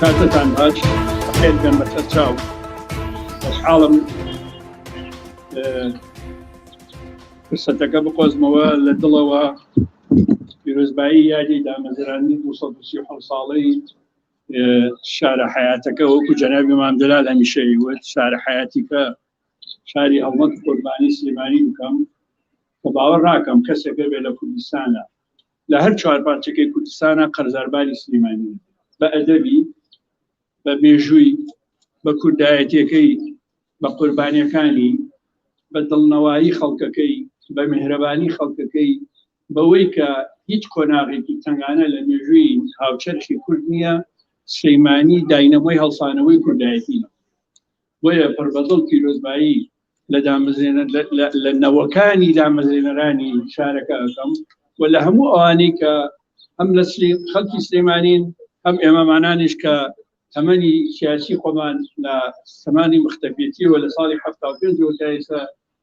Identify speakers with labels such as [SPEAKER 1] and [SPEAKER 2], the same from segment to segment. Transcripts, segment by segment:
[SPEAKER 1] کاتتان باش خێر بێن بە سەرچاو خۆشحاڵم فرسەتەکە بقۆزمەوە لە دڵەوە پیرۆزبایی یادی دامەزرانی 237 ساڵەی شارە حیاتەکە وەکو جەنابی مام جەلال هەمیشەی وت شارە حیاتیکە شاری هەڵمەت قوربانی سلێمانی بکەم کە باوەڕ ناکەم کەسێکە بێ لە کوردستانە لە هەر چوار پارچەکەی کوردستانە قەرزارباری سلێمانی بە ئەدەبی بە مێژووی بە کوردایەتیەکەی بە قوربانیەکانی بە دڵنەوایی خەڵکەکەی بە میهرەبانی خەڵکەکەی بەوەی کە هیچ کۆناغێکی تەنگانە لە مێژووی هاوچەرخی کورد نییە سلێمانی داینەمۆی هەڵسانەوەی کوردایەتی بۆیە پڕبەدڵ پیرۆزبایی لە نەوەکانی دامەزرێنەرانی شارەکە ئەەکەم و لە هەموو ئەوانەی کە هەم لە خەڵکی سلێمانین هەم ئێمەمانانیش کە تەمەنی سیاسی خۆمان لە سەمانی مختەفێتیەوە لە ساڵی 75 تا ئێستا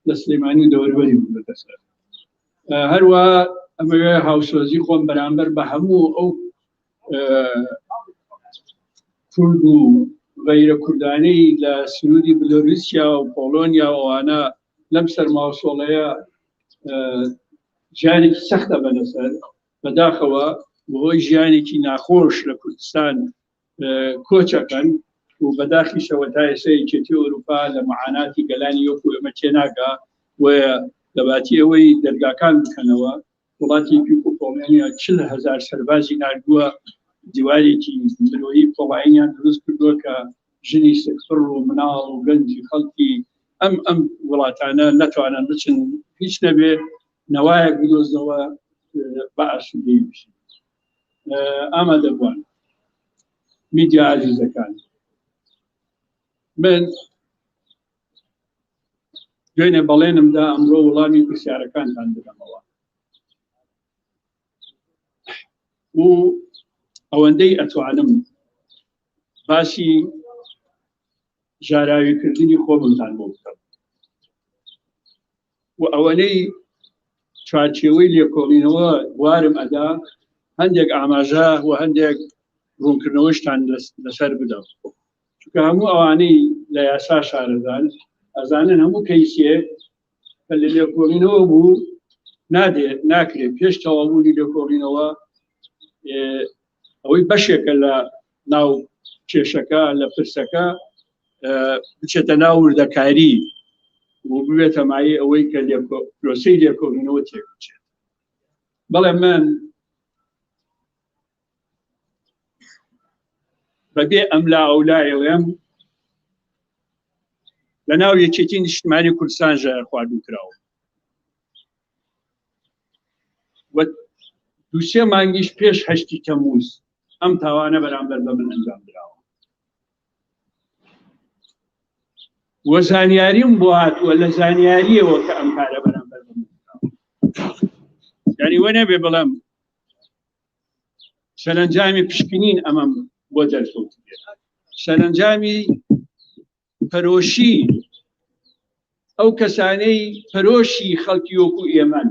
[SPEAKER 1] لە سلێمانی دەوروبەری بوو بەدەسەر هەروەها ئەمەوێ هاوسۆزی خۆم بەرامبەر بە هەموو ئەو کورد و غەیرە کوردانەی لە سنووری بلۆروسیا و پۆڵۆنیا ئەوانە لەم سەرماوسۆڵەیە ژیانێکی سەختە بەدەسەر بەداخەوە بۆی ژیانێکی ناخۆش لە کوردستان کۆچەکەن و بەداخیشەوە تا ئێستا چێتی ئەوروپا لە معاناتی گەلانی وەکو ئەمە تێناگا و دەباتی ئەوەی دەرگاکان بکەنەوە وڵاتێکی پۆڵۆنیا 40,000 سەربازی نردووە دیوارێکی مرۆیی پۆڵاییان دروست کردووە کە ژنی سەکفڕ و مناڵ و گەنجی خەڵکی ئەم وڵاتانە نەتوانن بچن هیچ نەبێ نەوایەک بدۆزنەوە بە ئاسوودەیی بشین ئامادەبووان میدیا عزیزەکان من دوێنێ بەڵێنمدا ئەمڕۆ وەڵامی پرسیارەکانتان بدەمەوە و ئەوەندەی ئەتوانم باسی ژاراویکردنی خۆمتان بۆ بکەم و ئەوەنەی چوارچێوەی لێکۆڵینەوە وارم ئەدا هەندێک ئاماژە و هەندێک ڕوونکردنەوەشتان لەسەر بدەم چونکە هەموو ئەوانەی لە یاسا شارەزان ئەزانن هەموو کەیسێک کە لە لێکۆڵینەوە بوو ناکرێت پێش تەواوبوونی لێکۆڵینەوە ئەوەی بەشێکە لە ناو کێشەکە لە پرسەکە بچێتە ناو وردەکاری و ببێتە مایە ئەوەی کە پرۆسەی لێکۆڵینەوە تێکچێت بەڵێ من بەبێ ئەملا ئەولایڵێم لە ناو یەکێتی نیشتیمانی کوردستان ژایە خواردوو کراوە و دووسێ مانگیش پێش 8 تەمووز ئەم تاوانە بەرامبەر بە من ئەنجام درراوە وە زانیاریم بۆ هاتووە لە زانیاریەوە کە ئەم کارە بەرامبەر بە من یعنی وە نەبێ بڵێم سەرنجامی پشکنین ئەمەم بۆ دەرکەوت سەرنجامی پەرۆشی ئەو کەسانەی پەرۆشی خەڵکی وەکو ئێمەن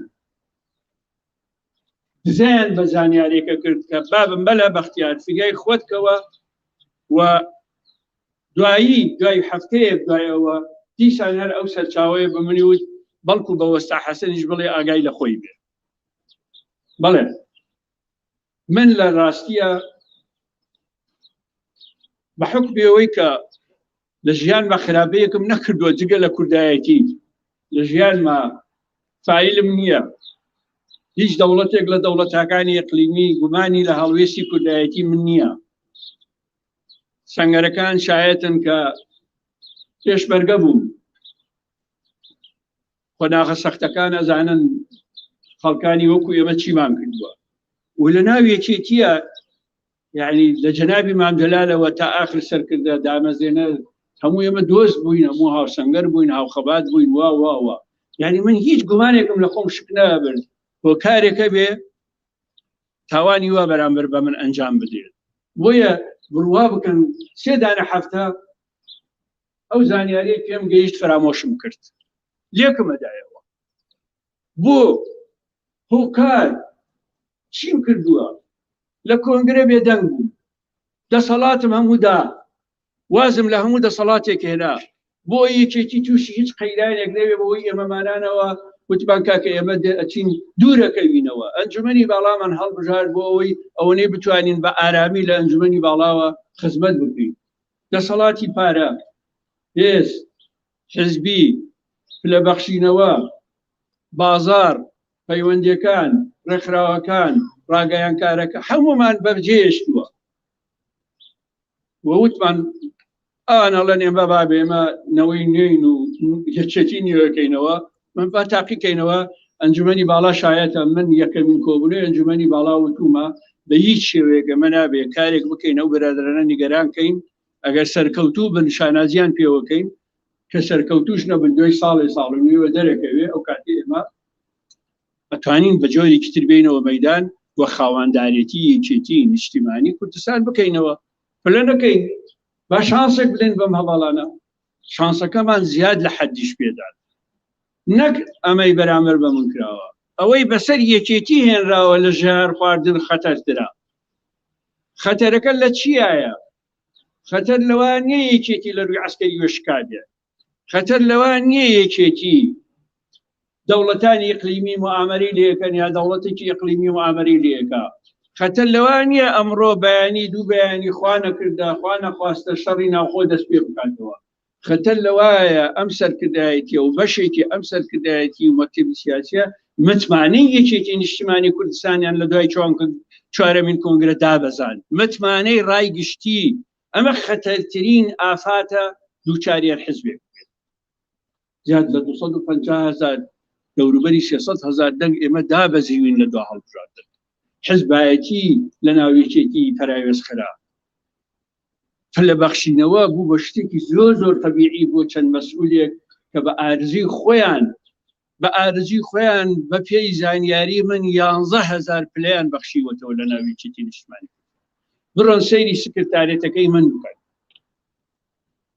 [SPEAKER 1] دزیان بە زانیارێکە کرد کە بابم بەلە بەختیار فگای خۆتکەوە و دوای هەفتەیەک دوایەوە دیسان هەر ئەو سەرچاوەیە بە منی وت بەڵکو بە وەستا حەسەنیش بڵێ ئاگای لە خۆی بێ بەڵێ من لە ڕاستیە بە حکمەوەی کە لە ژیان بە خراپەیەکم نەکردووە جگە لە کوردایەتی لە ژیانمە فایلم نییە هیچ دەوڵەتێک لە دەوڵەتەکانی ئەقلیمی گومانی لە هەڵوێستی کوردایەتی من نییە سەنگەرەکان شایەتن کە پێشمەرگە بوو خۆناغە سەختەکان ئەزانن خەڵکانی وەکو ئێمە چیمان کردووە و لە ناو یەکێتیە یعنی لە جەنابی مام جەلالەوە تا ئاخر سەرکردە دامەزێنە هەموو ئێمە دۆست بووین هەموو هاوسەنگەر بووین هاوخەبات بووین وا یعنی من هیچ گومانێکم لە خۆم شک نابرد بۆ کارێکە بێ تاوانی وا بەرامبەر بە من ئەنجام بدێت بۆیە بڕوا بکەن 3 دانە هەفتە ئەو زانیاری پێم گەیشت فرامۆشم کرد لێکمەدایەوە بۆ هۆکار چیم کردووە لە کۆنگرە بێدەنگ بوو دەسەڵاتم هەموودا وازم لە هەموو دەسەڵاتێک هێنا بۆ یەکێکی تووشی هیچ قەیرانێک نەوێ بۆی ئێمەمانانەوە وتمان کاکە ئێمە ئەچین دوورەکەوینەوە ئەنجومەنی باڵامان هەڵبژار بۆ ئەوەی ئەوەنەی بتوانین بە ئارامی لە ئەنجومەنی باڵاوە خزمەت بکەین دەسەڵاتی پارە هێز حزبی پلەبەخشینەوە بازار پەیوەندیەکان ڕێکخراوەکان ڕاگەیانکارەکە هەمومان بەرجێشتووە وەوتمان ئانەڵەن ئێمە بابێ ئێمە نەوەی نوێین و یەکێتی نیوەکەینەوە من با تاقیکەینەوە ئەنجومەنی باڵا شایەتە من یەکەمین کۆبوونەوەی ئەنجومەنی باڵا وتومە بە هیچ شێوەیەک ئەمە نابێ کارێک بکەین ئەو برادرانە نیگەرانکەین ئەگەر سەرکەوتوو بن شانازیان پێوەکەین کە سەرکەوتوش نەبن دوای ساڵ و نیوە دەرەکەوێ ئەو کاتی ئێمە ئەتوانین بە جۆرێکی تر بینەوە مەیدان وە خاوەندارێتی یەکێتی نیشتیمانی کوردستان بکەینەوە پلە نەکەین با شانسێک بدەین بەم هەواڵانە شانسەکەمان زیاد لە حەدیش پێدان نەک ئەمەی بەرامبەر بەمون کراوە ئەوەی بەسەر یەکێتی هێنراوە لە ژار خواردن خەتەرترا خەتەرەکە لە چیایە خەتەر لەوە نییە یەکێتی لە ڕووی عەسکەری وێشکابێ خەتەر لەوە نییە یەکێتی دەوڵەتانی ئیقلیمی موامەری لێکەن یا دەوڵەتێکی ئیقلیمی موامەری لێکە خەتەر لەوە نییە ئەمڕۆ بەیانی دوو بەیانی خوا نەکردا خوا نەخواستە شەڕی ناوخۆ دەست پێ بکاتەوە خەتەر لەوایە ئەم سەرکردایەتیە و بەشێکی ئەم سەرکردایەتی و مەکتەبی سیاسیە متمانەی یەکێتی نیشتیمانی کوردستانیان لە دوای چوارەمین کۆنگرە دابەزان متمانەی ڕای گشتی ئەمە خەتەرترین ئافاتە دووچاریان حزبێک زیاد لە 250,000 دەوروبەری 300,000 دەنگ ئێمە دابەزیوین لە دو هەڵبژاردن حزبایەتی لە ناوێکێتی پەراوێزخرا پلەبەخشینەوە بوو بە شتێکی زۆر طبیعی بۆ چەند مەسئولێک کە بە ئارزی خۆیان بە پێی زانیاری من 11,000 پلەیان بەخشیوەتەوە لە ناوێکێتی نیشتیمانی بڕۆن سەیری سکرتارێتەکەی من بکەن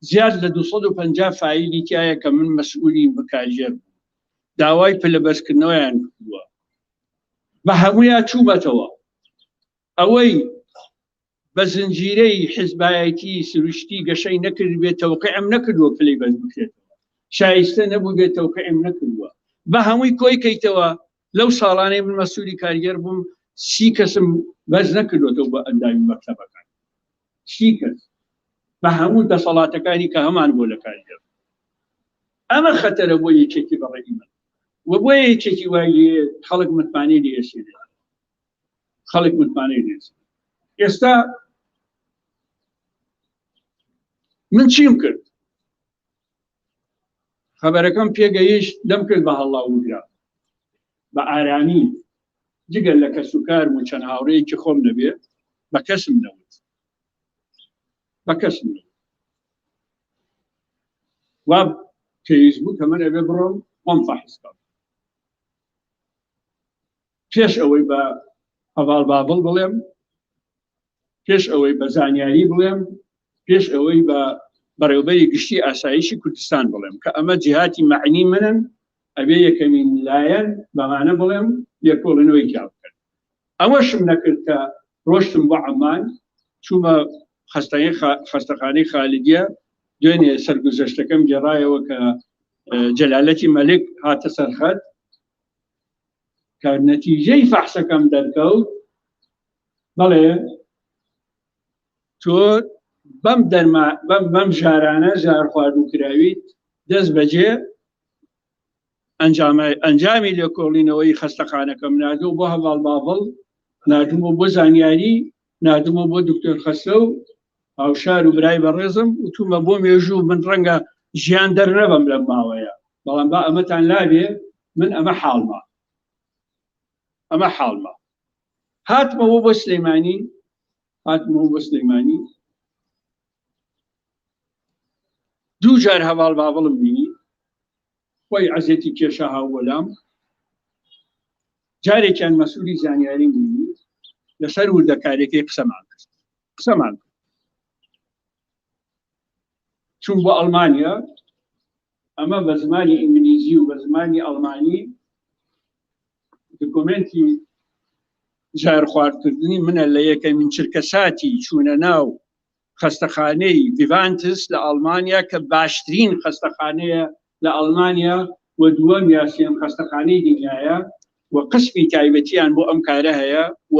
[SPEAKER 1] زیاد لە 250 فایلی تایە کە من مەسئولی بەکارژێر داوای پلەبەرزکردنەوەیان کردووە بە هەموویان چوومەتەوە ئەوەی بە زنجیرەی حزبایەتی سروشتی گەشەی نەکرد بێت تەوقیعم نەکردووە پلەی بەرز بکرێتەوە شایستە نەبوو بێت تەوقیعم نەکردووە بە هەمووی کۆی کەیتەوە لەو ساڵانەی من مەسئولی کارگەر بووم 30 کەسم بەرز نەکردوێتەوە بە ئەندامی مەکتەبەکان 30 کەس بە هەموو دەسەڵاتەکانی کە هەمان بۆ لە کارگەر ئەمە خەتەرە بۆ یەکێتی بەڕێی من و بۆ یەکێتی وای خەڵک متمانەی لێسێنێ خەڵک متمانەی لێسێنێ ئێستا من چیم کرد خەبەرەکەم پێگەیشت دەم کرد بە هەڵاوگرا بە ئارامی جگەر لە کەسوکارم و چەند هاوڕێیەکی خۆم نەبێ بە کەسم نەوت بە کەسم نەوت وا پێویست بوو کە من ئەبێ بڕۆم خۆم فەحسکەم پێش ئەوەی بە هەواڵ بابڵ بڵێم پێش ئەوەی بە زانیاری بڵێم پێش ئەوەی بە بەڕێوەبەری گشتی ئاسایشی کوردستان بڵێم کە ئەمە جیهاتی معنی منن ئەبێ یەکەمین لایەن بەمانە بڵێم لێکۆڵێنەوەی کیا بکەن ئەوەشم نەکرد کە ڕۆشتم بۆ عەمان چوومە خەستەخانەی خالیدیە دوێنێ سەرگوزەشتەکەم گێڕایەوە کە جەلالەتی مەلک هاتە سەرخەت کە نەتیجەی فەحسەکەم دەرکەوت بەڵێ تۆ بەم ژارانە ژار خواردنکراویت دەست بەجێ ئەنجامی لێکۆڵینەوەی خەستەخانەکەم نردووە بۆ هەواڵ بابڵ نردوومە بۆ زانیاری نردوومە بۆ دکتۆر خەسە و هاوشار و برای بەڕێزم وتومە بۆ مێژوو من ڕەنگە ژیان دەرنەبەم لەم ماوەیە بەڵام با ئەمەتان لابێ من ئەمە حاڵمە هاتمەوە بۆ سلەیمانی دوو جار هەواڵ بابڵم بینی خۆی عەزێتی کێشە هاووەلام جارێکیان مەسئولی زانیاری بینی لەسەر وردەکارێکی قسەمان کرد چون بۆ ئەڵمانیا ئەمە بە زمانی ئینگلیزی و بە زمانی ئەڵمانی دکومنتی ژار خواردکردنی منە لە یەکەمین چرکەساتی چوونە ناو خەستەخانەی ڤیڤانتس لە ئەڵمانیا کە باشترین خەستەخانەیە لە ئەڵمانیا و دووەم یا سێم خەستەخانەی دنیایە و قسمی تایبەتیان بۆ ئەم کارە هەیە و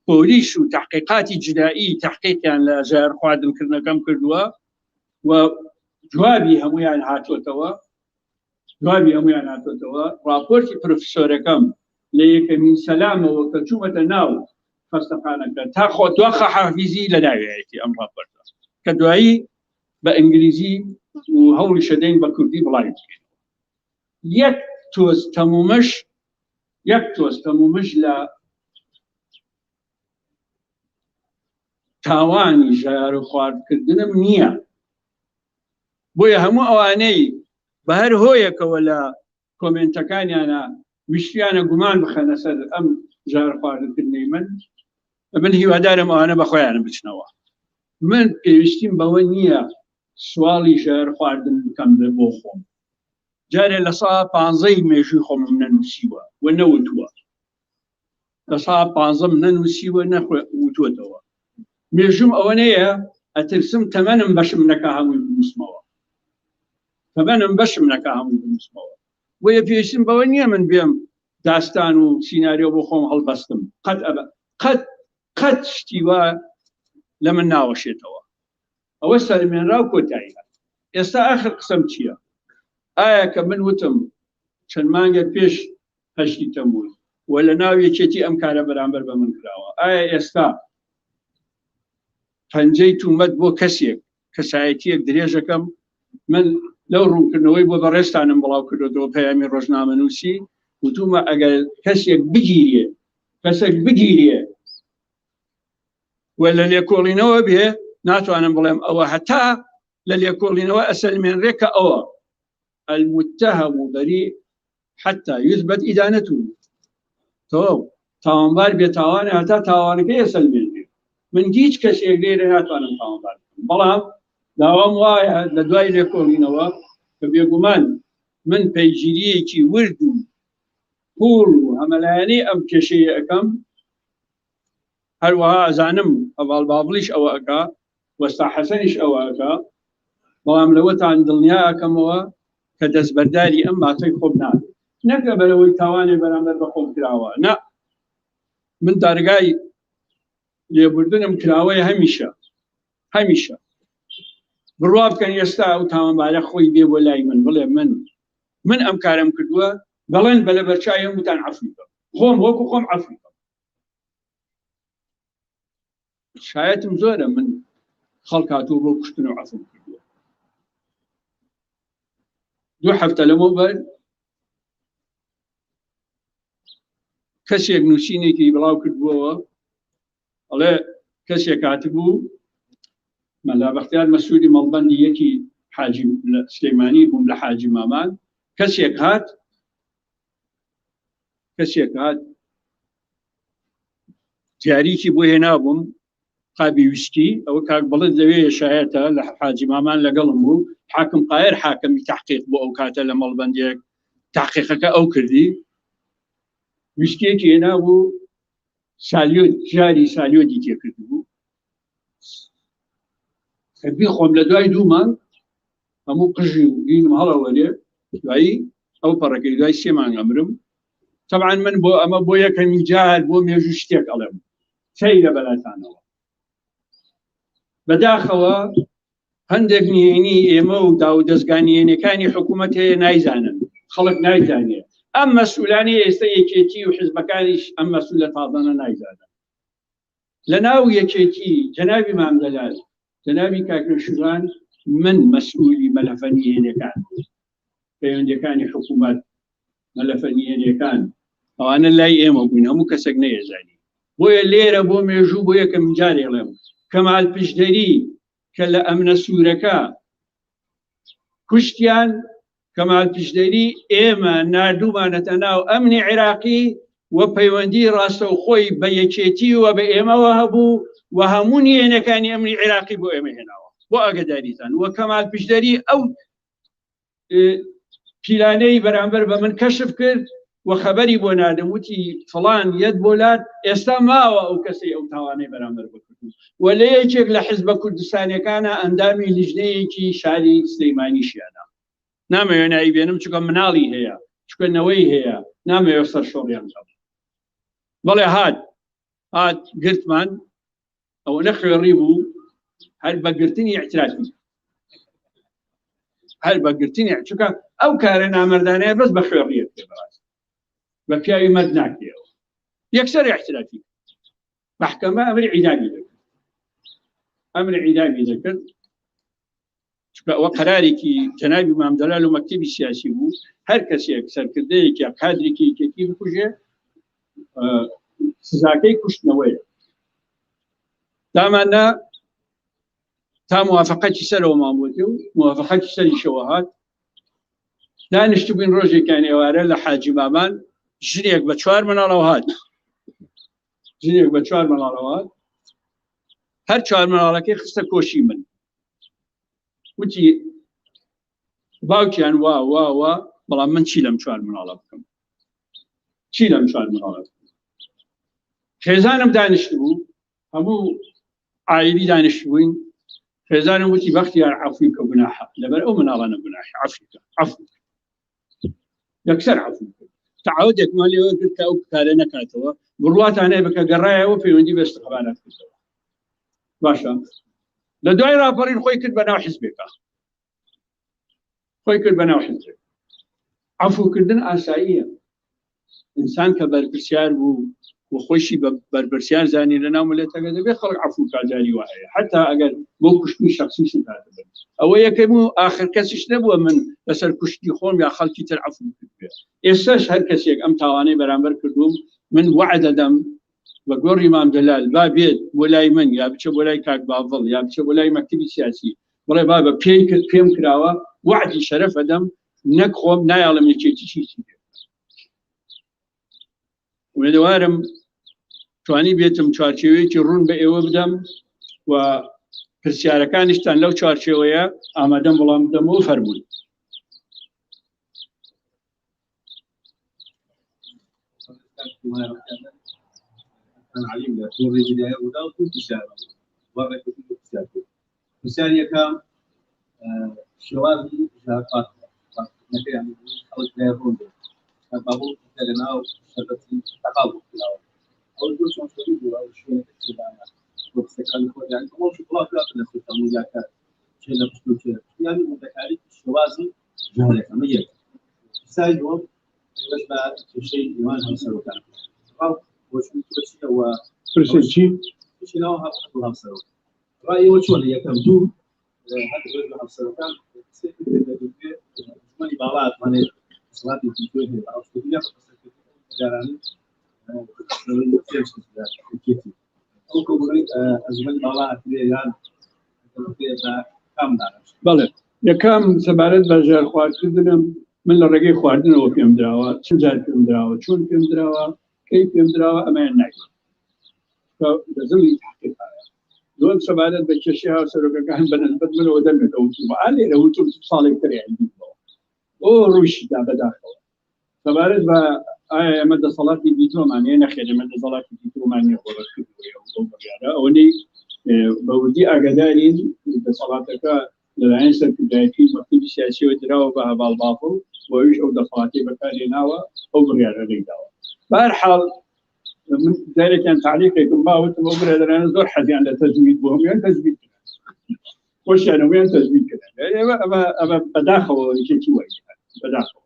[SPEAKER 1] پۆلیس و تحقیقاتی جنایی تحقیقیان لە ژایر خواردنکردنەکەم کردووە و جوابی هەمویان هاتوۆتەوە راپۆرتی پرۆفیسۆرەکەم لە یەکەمین سەلامەوە کە چوومەتە ناو خەستەخانەکە تا خۆ دۆخە حافیزی لە ناوێتی ئەم راپۆرتە کە دوایی بە ئینگلیزی و هەوڵی شەدەین بە کوردی بڵاوی یەک تۆز تەمومش لە تاوانی ژایار و خواردکردنم نییە بۆیە هەموو ئەوانەی بە هەر هۆیەکەوە لە کۆمنتەکانیانە ویشتیانە گومان بخەنە سەر ئەم ژایار خواردنکردنەی من هیوادارم ئەوانە بە خۆیانە بچنەوە من پێویستیم بەوە نییە سواڵی ژایار خواردن بکەم بۆ خۆم جارێ لە سا 15 مێژووی خۆم نەنووسیوە و نەوتووە لە سا 15 نەنووسیوە نەوتووەتەوە مێژوم ئەوە نەیە ئەترسم تەمەنم بەشم نەکا هەمووی بنووسمەوە بۆیە پێویستیم بەوە نییە من بێم داستان و سیناریۆ بۆ خۆم هەڵبەستم قەت شتی وە لە من ناوەشێتەوە ئەوە سەرمێنراو کۆتاییە ئێستا ئاخر قسەم چییە ئایا کە من وتم چەند مانگە پێش 8 تەمووز و لە ناو یەکێتی ئەم کارە بەرامبەر بە من کراوە ئایا ئێستا پەنجەی تومەت بۆ کەسێک کەسایەتیەک درێژەکەم من لەو ڕوونکردنەوەی بۆ بەڕێستانم بڵاو کردەوە پەیامی ڕۆژنامەنووسی وتومە ئەگەر کەسێک بگیرێ و لە لێکۆڵینەوە بێ ناتوانم بڵێم ئەوە هەتا لە لێکۆڵینەوە ئەسەلمێنرێ کە ئەوە المتهم بريء حتى يثبت إدانته تاوانبار بێتاوانە هەتا تاوانەکەی ئەسەلمێنرێ من هیچ کەسێک لێرە ناتوانم تاوانبار بەڵام داوام وایە لە دوای لێکۆڵینەوە کە بێگومان من پەیگیریەکی ورد و پوڵ و هەمەلایەنەی ئەم کێشەیە ئەەکەم هەروەها ئەزانم ئەڤاڵ بابڵیش ئەوە ئەکا وەستا حەسەنیش ئەوە ئەکا بەڵام لەوەتان دڵنیا ئەکەمەوە کە دەستبەرداری ئەم ماتەی خۆم نابێت نەکە بەرەوەی تاوانێ بەرامبەر بە خۆم کراوە نا من دارگای لێبوردنم کراوەیە هەمیشە بڕوا بکەن ئێستا ئەو تاوانبارە خۆی بێ بۆ لای من بڵێ من ئەم کارم کردووە بەڵێن بە لە بەرچای هەمووتان عەفو بکەم خۆم وەکو خۆم عەفو بکەم شایەتم زۆرە من خەڵک هاتووە بۆ کوشتن و عەفوم کردووە 2 هەفتە لەمەوبەر کەسێک نووسینێکی بڵاو کردبووەوە ئەڵێ کەسێک هاتبوو مەلا بەختیار مەسعودی مەڵبەندی یەکی حاجی سلەیمانی بووم لە حاجی مامان کەسێک هات دیاریکی بۆ هێنابووم قابی ویسکی ئەوە کاک بڵێت لەوێ شایەتە لە حاجی مامان لەگەڵم بوو حاکم قایر حاکمی تحقیق بۆ ئەو کاتە لە مەڵبەندێک تحقیقەکە ئەو کردی ویسکیەکی هێنابوو جاری سالیۆدی تێکرد بوو خۆم لە دوای 2 مانگ هەموو قژی و دینم هەڵەوەرێ دوایی ئەو پەڕەکەی دوای 3 مانگ ئەمرم طبعا من بۆ ئەمە بۆ یەکەمی جار بۆ مێژوو شتێک ئەڵێم سەیرە بەلاتانەوە بەداخەوە هەندێک نهێنی ئێمە و داو دەستگانیێنەکانی حکوومەت هەیە نایزانن خەڵک نایزانێت ئەم مەسئولانی ئێستا یەکێتی و حیزبەکانیش ئەم مەسئولە تازانە نایزانن لە ناو یەکێتی جەنابی مامدەلال جەنابی کاکرشوان من مەسئولی مەلەفە نهێنیەکان پەیوەندیەکانی حکوومەت مەلەفە نهێنیەکان ئەوانە لای ئێمە بووین هەموو کەسێک نەیەزانی بۆیە لێرە بۆ مێژوو بۆ یەکەم جارێ ئەڵێم کەمال پشدەری کە لە ئەمنە سوورەکە کوشتیان کەمال پشدەری ئێمە نردوومانەتە ناو ئەمنی عێراقی و پەیوەندی ڕاستەوخۆی بە یەکێتی و بە ئێمەوە هەبوو و هەموو نهێنەکانی ئەمنی عێراقی بۆ ئێمە هێناوە بۆ ئاگاداریتان و کەمال پشدەری ئەو پیلانەی بەرامبەر بە من کەشف کرد و خەبەری بۆ نادەم وتی فڵان یەت بۆلات ئێستا ماوە ئەو کەسی ئەو تاوانەی بەرامبەر بکرد بوو و لە یەکێک لە حیزبە کوردستانیەکانە ئەندامی لیژنەیەکی شاری سلەیمانیشیانە نامەوێ نایی بێنم چونکە مناڵی هەیە چکەنەوەی هەیە نامەوێ سەر شۆڕیان بەڵێ هات گرتمان ئەوە نەخوێڕی بوو هەر بەگرتنی اعترافی هەر بەگرتنی چونکە ئەو کارە نامەردانەیە بەس بە خوێڕیە بەڕاست بە پیاوی مەرد ناکرێەوە یەکسەر احترافی محکەمە ئەمری عیدامی دەکرد چونکە ئەوە قەرارێکی جەنابی مام دەلال و مەکتەبی سیاسی بوو هەر کەسێک سەرکردەیەکی قادرێکی یەکێتی بکوژێ سزاکەی کوشتنەوەیە دامانە تا موافقەتی سەرەوە مامۆتی و موافقەتی سەریشەوە هات دانیشت بووین ڕۆژێکیان ئێوارە لە حاجی مامان ژنێک بە 4 مناڵەوە هات ژنێک بە 4 مناڵەوە هات هەر 4 مناڵەکەی خستە کۆشی من وتی باوکیان وا بەڵام من چی لەم 4 مناڵە بکەم چی لەم 4 مناڵە خێزانم دانیشت بوو هەموو عائیلی دانیشت بووین خێزانم وتی بەختیار عەفوی کە گوناحە لەبەر ئەو مناڵانە گوناحی عەفو یەکسەر عەفو تعهودێکمان لێوە کرد کە ئەو کارە نەکاتەوە بڕواتانەیە بکە گەڕایەوە پەیوەندی بە استیخبارات کردەوە باشە لە دوای راپەڕین خۆی کرد بەناو حیزبێکە خۆی کرد بەناو حیزبێک عەفوکردن ئاساییە ئینسان کە بەرپرسیار بوو و خۆشی بە بەرپرسیار زانی لەناو ملەتەکە دەبێت خەڵک عەفو کاجاری وایە حتا ئەگەر بۆ کوشتنی شەخسی شکاتە بێت ئەوە یەکەم و ئاخر کەسیش نەبووە من بەسەر کوشتی خۆم یا خەڵکی تر عەفو کرد بێت ئێستاش هەر کەسێک ئەم تاوانەی بەرامبەر کردوم من وعد دەدەم بە گۆڕی مام دەلال با بێت بۆ لای من یا بچە بۆ لای کاک باڤڵ یا بچە بۆ لای مەکتەبی سیاسی بڵێ با بە پێم کراوە وعدی شەرەف ئەدەم نەک خۆم نایاڵم یەکێتی چیتی وێدەوارم توانی بێتم چوارچێوەیەکی ڕوون بە ئێوە بدەم و پرسیارەکانیشتان لەو چوارچێوەیە ئامادەم وەڵام بدەمەوە فەرمووی
[SPEAKER 2] عليم لا توري بداية ولا تنتشر ورك تنتشر مثال يكام شوابي جاءت نكير يعني خلق لا يرون بابو تلنا وشرتي تقابل أو الجزء مستقيم أو شيء كذا وبسكان الكل يعني كم شغلات لا تنسى تمويلات شيء لا تشوف يعني متكاليف الشوازي جهلة كمية مثال يوم بس شيء يوان هم سلوك وشو هو
[SPEAKER 1] برسنتي
[SPEAKER 2] شنو هذا سلوك رأيي وشو اللي يكمل دون هذا الرجل سلوك كان ماني بعض ماني صلاتي في كل أو في كل جاراني أو كبري أزمن بعض كليان كم دارش
[SPEAKER 1] بله یکم سبارت بجار خوارد کردنم من لرگی خواردن و پیم دراوا چند جار پیم دراوا چون پیم دراوا کی پیم دراوا امان نگی که لازمی تحقیق آیا دوم سبارت بچشی ها سرکه کهن بنسبت من ودم نکوتو و علی روتو صالح تری عندي او روش دا بداخل سبارت با آیا مد صلاة دیتو معنی نخیر مد صلاة دیتو معنی خورد کردی و اونی بودی اگدارین بصلاتك للعين سركدايتي مكتب سياسي ودراوة بها بالباطل ويش أو دخلاتي بكاري ناوة أو بريادة ليداوة بهالحال من ذلك كان تعليقي كما قلت بريادة أنا زور حدي عن تزويد بهم يعني تزويد وش يعني وين تزويد كذا يعني أبا بداخل شيء بداخل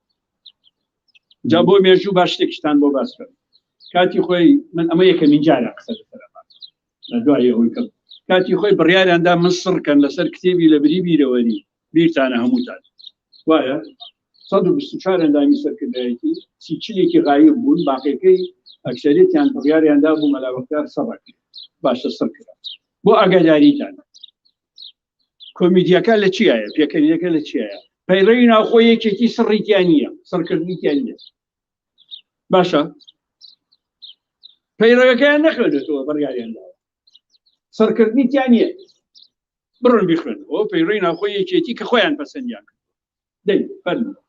[SPEAKER 1] جابوا ميجو باشتكشتان بو باسكر كاتي خوي من أميك من جارة أقصد السلامات دعائي هو الكلام كاتي خوي بريال عندها مصر كان لسر كتابي لبري بيرواني بيرتانا هموتان وايا صدو باستشار عندها مصر كدايتي سيتشلي كي غايب بون باقي كي أكثرية كان بريال عندها بو ملاوكتار صبك باش الصر كده بو أقداري تانا كوميديا كان لتشيايا بيكاليا كان لتشيايا بيرينا أخويا كي سري تانية سر كردي تانية باشا بيرينا كان نخلده بريال عندها سرکردنی تیانیه برون بیخوێن ئەو پەیڕۆی ناوخۆی یەکێتی کە خۆیان پەسەندیان دەی فەرموو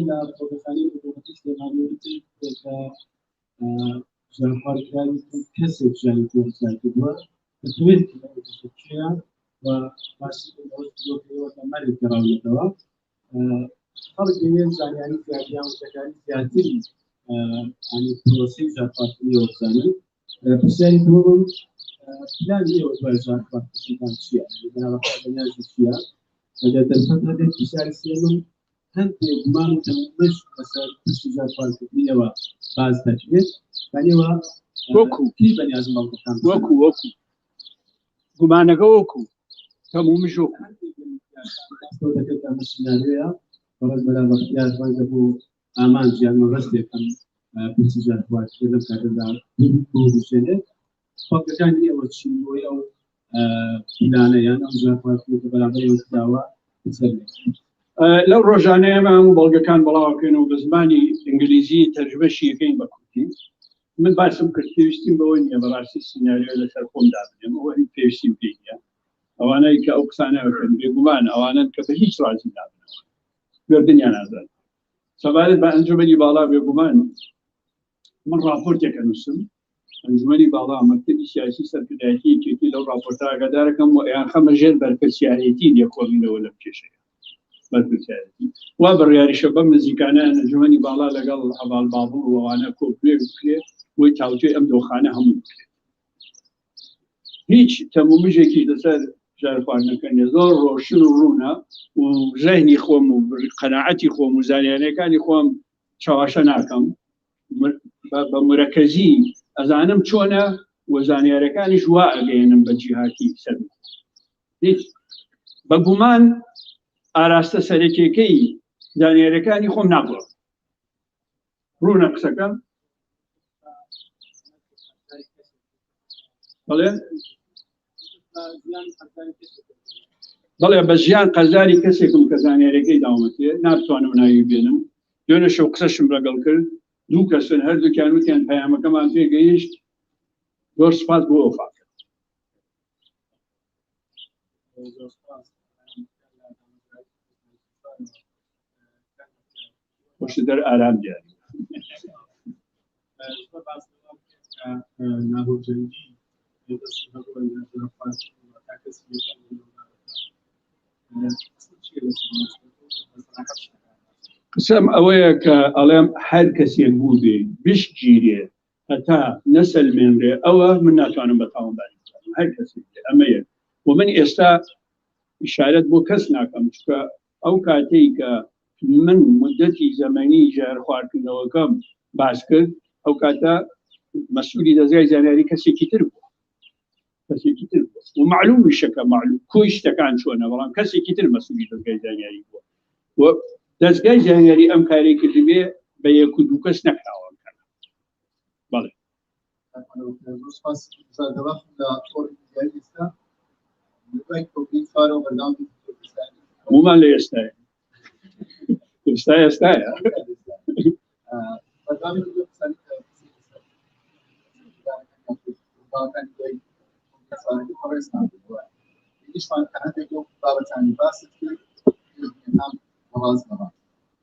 [SPEAKER 3] لا فۆتەخانەی حکوومەتی سلێمانیەتی کە ژانخوارکراوی کەسێک ژیانی تۆزار کردووە دەتوێت چیە و باسی مەرگ گەڕاونەتەوە خەڵک دەوێت زانیاری زیاتریان وشەکانی زیاتری پرۆسەی ژانخواردنی بزانن پرسیاری دووەم پلانی ئێوە دوای ژانخواردنیتان چییە بەناوبانیازی چییە دەرفەت هەبێت پرسیاری سێمم هەندێک گومان و تەمەش لەسەر پرسی ژانخواردنیەوە باز دەکرێت بەنێوە
[SPEAKER 1] وەکو
[SPEAKER 3] بەنیازم باوکەکان
[SPEAKER 1] وەکو گومانەکە وەکو تەمومیش وەکو
[SPEAKER 3] دەکرێت ئەمە سناریۆیە بەڕێز بەرامبەر بەختیار ڕەنگە بۆ ئامان ژیان مەبەستێکم پرسی ژانخواردنی لەم کاتەدا بژێنێت فەڵگەکانی ئێوە چی بۆی ئەو پلانە یان ئەو ژانخواردنی کە بەرامبەر ئێوە کراوە
[SPEAKER 1] لەو ڕۆژانەیەمە هەموو بەڵگەکان بڵاوکەنەوە بە زمانی ئینگلیزی تەرجمەشی یەکەین بە کوردی من باسم کرد پێویستیم بەوە نییە بەڕاستی سیناریۆ لەسەر خۆم دابنێم ئەوە هیچ پێویستیم پێ نییە ئەوانەی کە ئەو قسانەوەکەن بێگومان ئەوانن کە بە هیچ ڕازی دابنەوە گردنیان نازان سەبارەت بە ئەنجومەنی باڵا بێگومان من راپۆرتێکە نووسم ئەنجومەنی باڵا مەکتەبی سیاسی سەرکردایەتیەکێکی لەو راپۆرتە ئاگادارەکەم و ئەیان خەمە ژێر بەرپرسیارەتی لێکۆڵینەوە لەم کێشەیە بەرپرسیارەتی وا بڕیاریشە بەم نزیکانە ئەنجومەنی باڵا لەگەڵ هەواڵ بابوور و ئەوانە کۆبرێ بکرێت وی تاوتوێ ئەم دۆخانە هەموو بکرێت هیچ تەمومژێکی لەسەر ژانخواردنەکە نیە زۆر ڕۆشن و ڕوونە و ژەهنی خۆم و قەناعەتی خۆم و زانیاریەکانی خۆم چاواشە ناکەم بە مرەکەزی ئەزانم چۆنە و زانیاریەکانیش وا ئەگەێنم بە جیهاتی سەر هیچ بەگومان ئاراستە سەرەکیەکەی زانیاریەکانی خۆم ناگۆڕم ڕوونە قسەکەم بەڵێ بە ژیان قەزاری کەسێکم کە زانیاریەکەی داومەتێ ناتوانم ناوی بێنم دوێنێ شەو قسەشم لەگەڵ کرد دوو کەسن هەردووکیان وتیان پەیامەکەمان پێگەیشت زۆر سوپاس بۆ وەفا کرد خۆشی دەر ئارام دیاری قسم ئەوەیە کە ئەڵێم هەر کەسێک بوو بێ بشگیرێ هەتا نەسەلمێنرێ ئەوە من ناتوانم بەتاوانباری بکەم هەر کەسێک ئەمەیە و من ئێستا ئیشارەت بۆ کەس ناکەم چکە ئەو کاتەی کە من مدەتی زەمەنی ژارخواردنەوەکەم باس کرد ئەو کاتە مەسئولی دەزای زانیاری کەسێکی تر بوو و معلوم شەکە معلوم کۆی شتەکان چۆنە بەڵام کەسێکی تر مەسئولی دەزگای زانیاری بووە و دەستگای زانیاری ئەم کارێ کردبێ بە یەک و دوو کەس نەکراوە بەڵێ هەمومان لە ئێستایە ئێستایە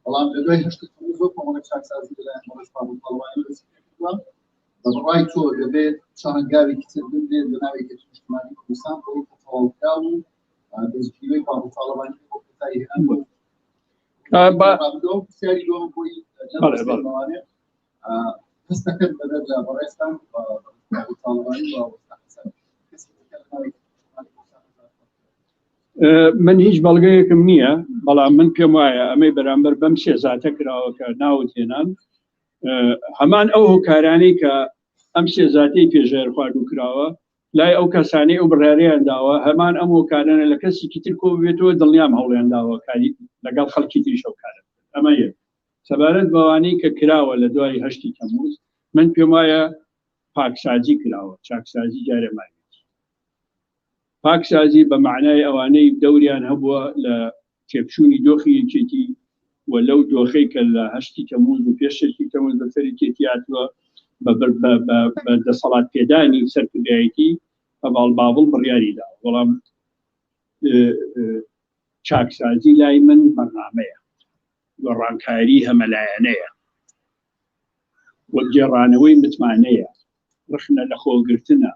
[SPEAKER 4] بەڵام لە دوای هەشت زۆر کۆمەڵێک چاکسازی لەلایەن ڕۆژ پاڵەوانی بەڕای تۆ دەبێت چارەنگاوێکی تر بێت لە ناوی نیشتیمانی کوردستان بۆ تەواوکرا و دەستگیری پاڵەوانی بۆ کۆتایی هێنان پرسیاری دووەم بۆی هەست دەکەن بەدەر لە بەڕێستان پاڵەوانی
[SPEAKER 1] من هیچ بەڵگەیەکم نییە بەڵام من پێم وایە ئەمەی بەرامبەر بەم سێزاتە کراوە کە ناوت هێنان هەمان ئەو هۆکارانەی کە ئەم سێزاتەی پێژێر خوارد و کراوە لای ئەو کەسانەی ئەو بڕیاریان داوە هەمان ئەم هۆکارانە لە کەسێکی تر کۆ بێتەوە دڵنیام هەوڵیان داوە کاری لەگەڵ خەڵکی تریش ئەو کارە ئەمە یەک سەبارەت بەوانەی کە کراوە لە دوای هەشتی تەمووز من پێم وایە پاکسازی کراوە چاکسازی جارێمای پاکسازی بە معنای ئەوانەی دەوریان هەبووە لە تێپچوونی دۆخی یەکێتی و لەو دۆخەی کە لە هەشتی تەمووز و پێشەشتی تەمووز بەسەری کێتیاتوە بە دەسەڵات پێدانی سەرکردایەتی هەواڵ بابڵ بڕیاریدا بەڵام چاکسازی لای من بەرنامەیە گۆڕانکاری هەمەلایەنەیە وەک گێڕانەوەی متمانەیە ڕخنە لە خۆگرتنە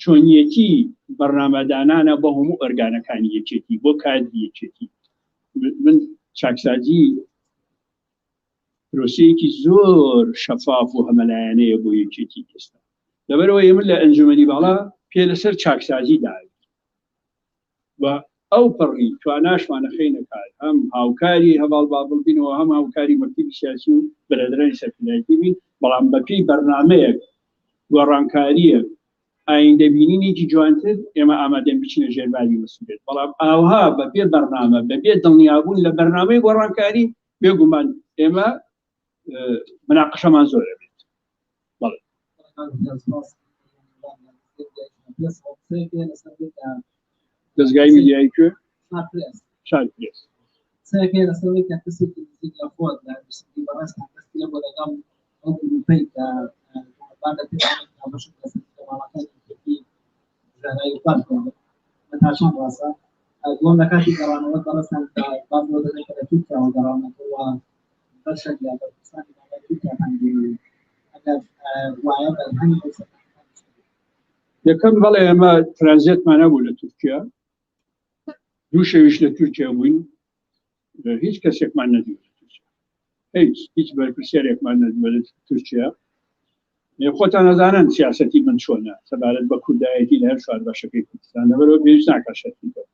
[SPEAKER 1] چۆنیەتی بەرنامەدانانە بە هەموو ئۆرگانەکانی یەکێتی بۆ کاری یەکێتی من چاکسازی پرۆسەیەکی زۆر شەفاف و هەمەلایەنەیە بۆ یەکێتی ئێستا لەبەرەوەی من لە ئەنجومەنی باڵا پێ لەسەر چاکسازی داوی و ئەو پڕی تواناشمانە خەینە کار هەم هاوکاری هەواڵ بابڵ بینەوە هەم هاوکاری مەکتەبی سیاسی و بەرەدرانی سەرکردایەتی بین بەڵام بەپێی بەرنامەیەک گۆڕانکاریەک ئایندەبینینێکی جوانتر ئێمە ئامادەین بچینە ژێرباری مەسئولیت بەڵام ئاوها بەپێ بەرنامە بەبێ دڵنیابوون لە بەرنامەی گۆڕانکاری بێگومان ئێمە مناقشەمان زۆرە بێت بەڵێ دەستگای میدیایی کوێ شاد پرێس
[SPEAKER 5] سەرەکە لەسەرەوەی کە کەسێکی نزیک لە خۆت لە برسکی بەڕاست کەسی لە بۆ لەگەڵ ئەو گروپەی کە بانە پێداوێت بەش دەماڵەکانی ترکی ژانایی وکات کردن بە تاشان ڕاستە دووەم لە کاتی گەڕانەوە بەڕاستان کە باز بۆ دەدەن کە لە تورکیاوە گەڕانەوە بەشێک یا بەرپرسانی ماڵای تورکیاکان بینی ئەگەر وایە بەرهەمی
[SPEAKER 1] یەکەم بەڵێ ئێمە ترانزیتمان نەبوو لە تورکیا دوو شەویش لە تورکیا بووین هیچ کەسێکمان نەدیوە لە تورکیا هیچ بەرپرسیارێکمان نەدیوە لە تورکیا خۆتان نەزانن سیاسەتی من چۆنە سەبارەت بە کوردایەتی لە هەر شوار بەشەکەی کوردستان لەبەرەوە پێویست ناکات شەرتی بکەم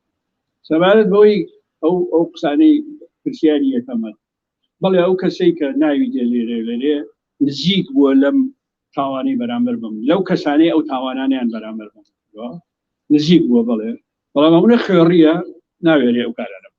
[SPEAKER 1] سەبارەت بەوەی ئەو قسانەی پرسیاری یەکەمە بەڵێ ئەو کەسەی کە ناوی دێ لێرێ نزیک بووە لەم تاوانەی بەرامبەر بم لەو کەسانەی ئەو تاوانانیان بەرامبەر بم نزیک بووە بەڵێ بەڵام ئەوە خێڕیە ناوێرێ ئەو کارانە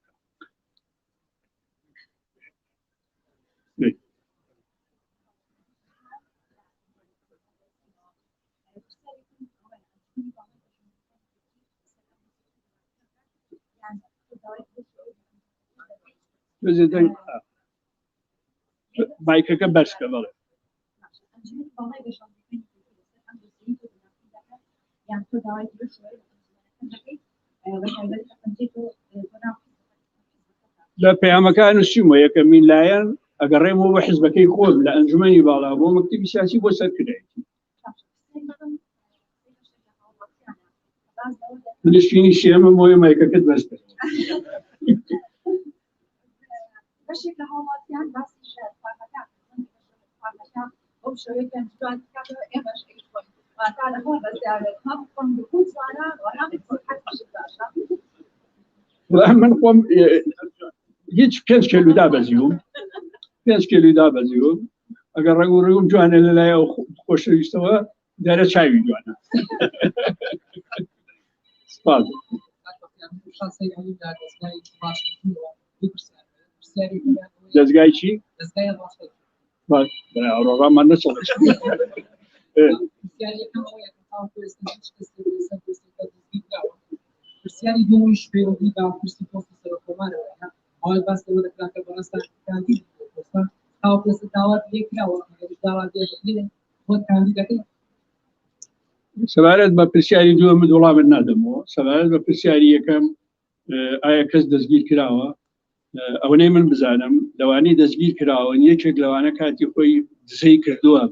[SPEAKER 1] مایکەکە بەرزکە بەڵێ لە پەیامەکان نووسیمە یەکەمین لایەن ئەگەڕێمەوە بە حیزبەکەی خۆم لە ئەنجومەنی باڵا بۆ مەکتەبی سیاسی بۆ سەرکردایەتی منشتینی شێمە بۆیە مایکەکەت بەرزکە
[SPEAKER 6] بەشێک لە هاوڵاتیان باسی شارپارەکان ئەو شەوەیەکیان جوان دەکاتەوە ئێمەش تا لەخۆ بەزیارێت هەم خۆم بکوت زانە وەهەم
[SPEAKER 1] من خۆم هیچ 5 کیلودا بەزیوم 5 کیلودا بەزیوم ئەگەر ڕێگ و ڕێوم جوانە لەلایە ئەو خۆشەویستەوە دەرە چاوی جوانە سپاس دەستگای چی؟ ڕۆژانمان نەچڵ
[SPEAKER 5] پرسیاری دومیش پەیوەندی بە پرسی پۆستی سەرۆکۆمارەوە ئەوەی باس لەوە دەکرا کە بەڕاستان کاندید پۆستان هاوپرسە داوات لێکراوە ئەگەر داوات لێ بۆت کاندید دەکەیت
[SPEAKER 1] سەبارەت بە پرسیاری دووەم وەڵامت نادەمەوە سەبارەت بە پرسیاری یەکەم ئایا کەس دەستگیر کراوە ئەوەی من بزانم لەوانەی دەستگیر کراوە یەکێک لەوانە کاتی خۆی دزەی کردووە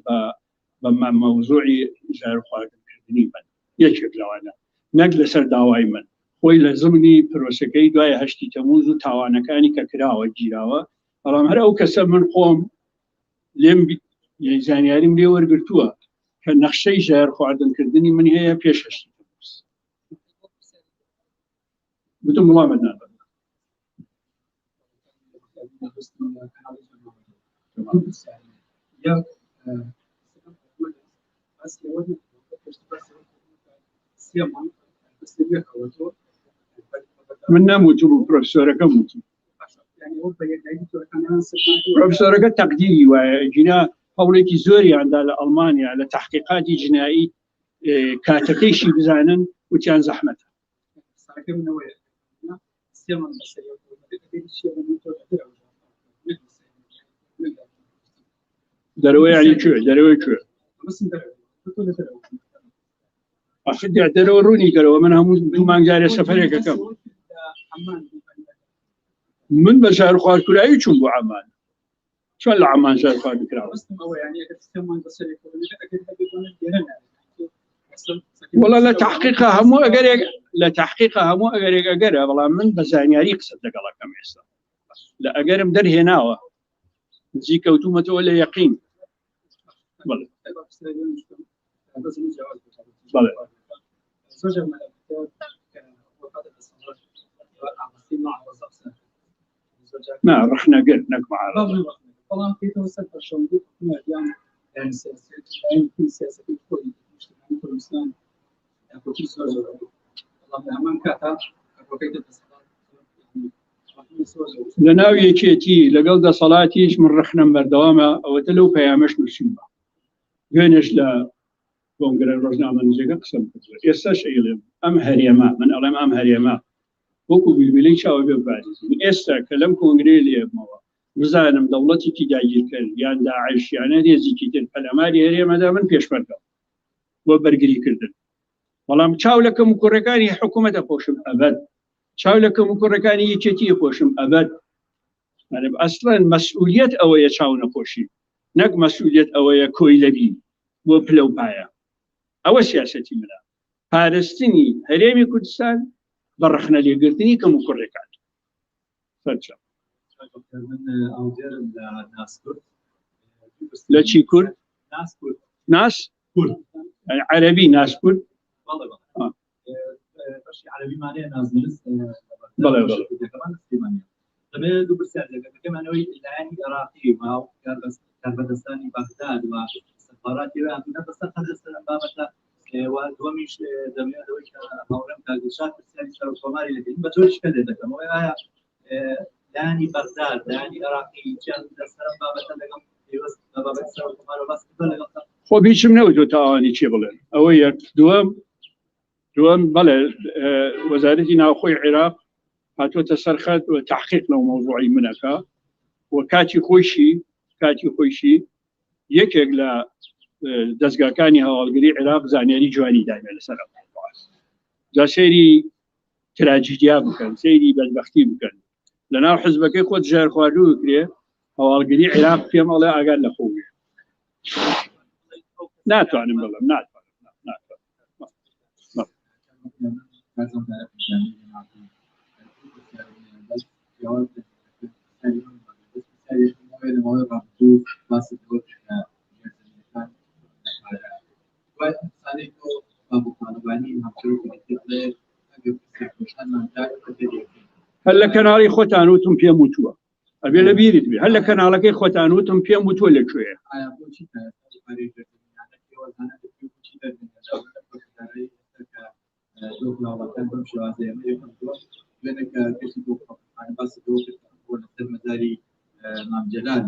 [SPEAKER 1] بە مەوزوعی ژارخواردنکردنی من یەکێک لەوانە نەک لەسەر داوای من خۆی لە زمانی پرۆسەکەی دوای 8 تەمووز و تاوانەکانی کە کراوە گیراوە بەڵام هەر ئەو کەسە من خۆم لێم زانیاریم لێ وەرگرتووە کە نەخشەی ژارخواردنکردنی من هەیە پێش 8 تەمووز بتم وڵامت نادەم من ناموتو بوو پرۆفسۆرەکە موتی پرۆفسۆرەکە تەقدیری وایە جینا هەوڵێکی زۆریاندا لە ئەڵمانیا لە تحقیقاتی جنایی کاتەکەیشی بزانن وتیان زەحمەتە دەرەوەی علی کوێ دەرەوەی کوێ دەرەوە ڕوونی کەرەوە من هەموو دوو مانگارێ سەفەرێکەکەم من بە شار خواردکورایی چوون بۆ عمان چۆن لە عمان شار خوارد بکراوە وڵا لە تحقیقا هەموو ئەگەرێک ئەگەرە بەڵام من بە زانیاری قسەت لەگەڵەکەم ئێستا لە ئەگەرم دەرهێناوە نزیک کەوتومەتەوە لە یەقین بەڵێ بەڵێ نا ڕخنەگەر نەک معارەضە
[SPEAKER 5] طبعا في توسط الشمول يعني سياسة كل الإسلام يكون في سؤال والله أمام كذا وكيف تصدر
[SPEAKER 1] لەناو یەکێتی لەگەڵ دەسەڵاتیش من ڕخنەم بەردەوامە ئەوەتە لەو پەیامەش نووسیم بە دوێنێش لە کۆنگرە ڕۆژنامە نووسەکە قسەم کردووە ئێستاش ئەیڵێم ئەم هەرێمە من ئەڵێم ئەم هەرێمە وەکو بیلبیلەی چاوە بێ بپارێزین ئێستا کە لەم کۆنگرێ لێبمەوە بزانم دەوڵەتێکی داگیرکرد یان داعش یانە هێزێکی تر پەلەماری هەرێمەدا من پێشبەرگەم بۆ بەرگریکردن بەڵام چاو لە کەم و کوڕەکانی حکوومەتە پۆشم ئەبەد چاو لە کەم و کوڕەکانی یەکێتیە پۆشم ئەبەد ئەسڵەن مەسئولیەت ئەوەیە چاو نەپۆشی نەک مەسئولیەت ئەوەیە کۆی لەبی بۆ پلە و پایە ئەوە سیاسەتی منە پارێزتنی هەرێمی کوردستان بە ڕخنە لێگرتنی کەم و کوڕەکان فەرچە لە چی کورد ناس کورد عەرەبی ناس کورد
[SPEAKER 2] عربي معناه نازلس
[SPEAKER 1] بەڵێ
[SPEAKER 2] دەبێت دوو پرسیار دەکەمانەوەی لایەنی عێراقی و کاربەدەستانی بەغداد و سەفارات ئێران نەبەستە قەدەستە بابەتە و دووەمیش دەبێتەوەی کە هاوڕێم کاردشات پرسیاری شار و کۆماری دەکەین بە تۆش کە دەکەمەوە ئایا لایەنی بەغداد لایەنی عێراقی چیان دەسەرم بابەتە لەگەڵ پێوەست بە بابەتی شار و کۆمار و باس کردن لەگەڵ
[SPEAKER 1] خۆ هیچم نەوتۆ تا ئەوانی چێ بڵێن ئەوە یەک دووەم بەڵێ وەزارەتی ناوخۆی عێراق هاتووەتە سەرخەت و تحقیق لەو مەوضوعی منەکە و کاتی خۆیشی یەکێک لە دەستگاکانی هەواڵگری عێراق زانیاری جوانی دامێ لەسەر جا سەیری تراجیدیا بکەن سەیری بەدبەختی بکەن لەناو حزبەکەی خۆت ژار خواردوو بکرێ هەواڵگری عێراق پێم ئەڵێ ئاگار لە خۆی ناتوانم بڵم هەر لە کەناڵی خۆتان وتم پێم وتووە ئەبێ لە بیریت بێ هەر لە کەناڵەکەی خۆتان وتم پێم وتووە لەکوێیە
[SPEAKER 2] مزاري مام جلال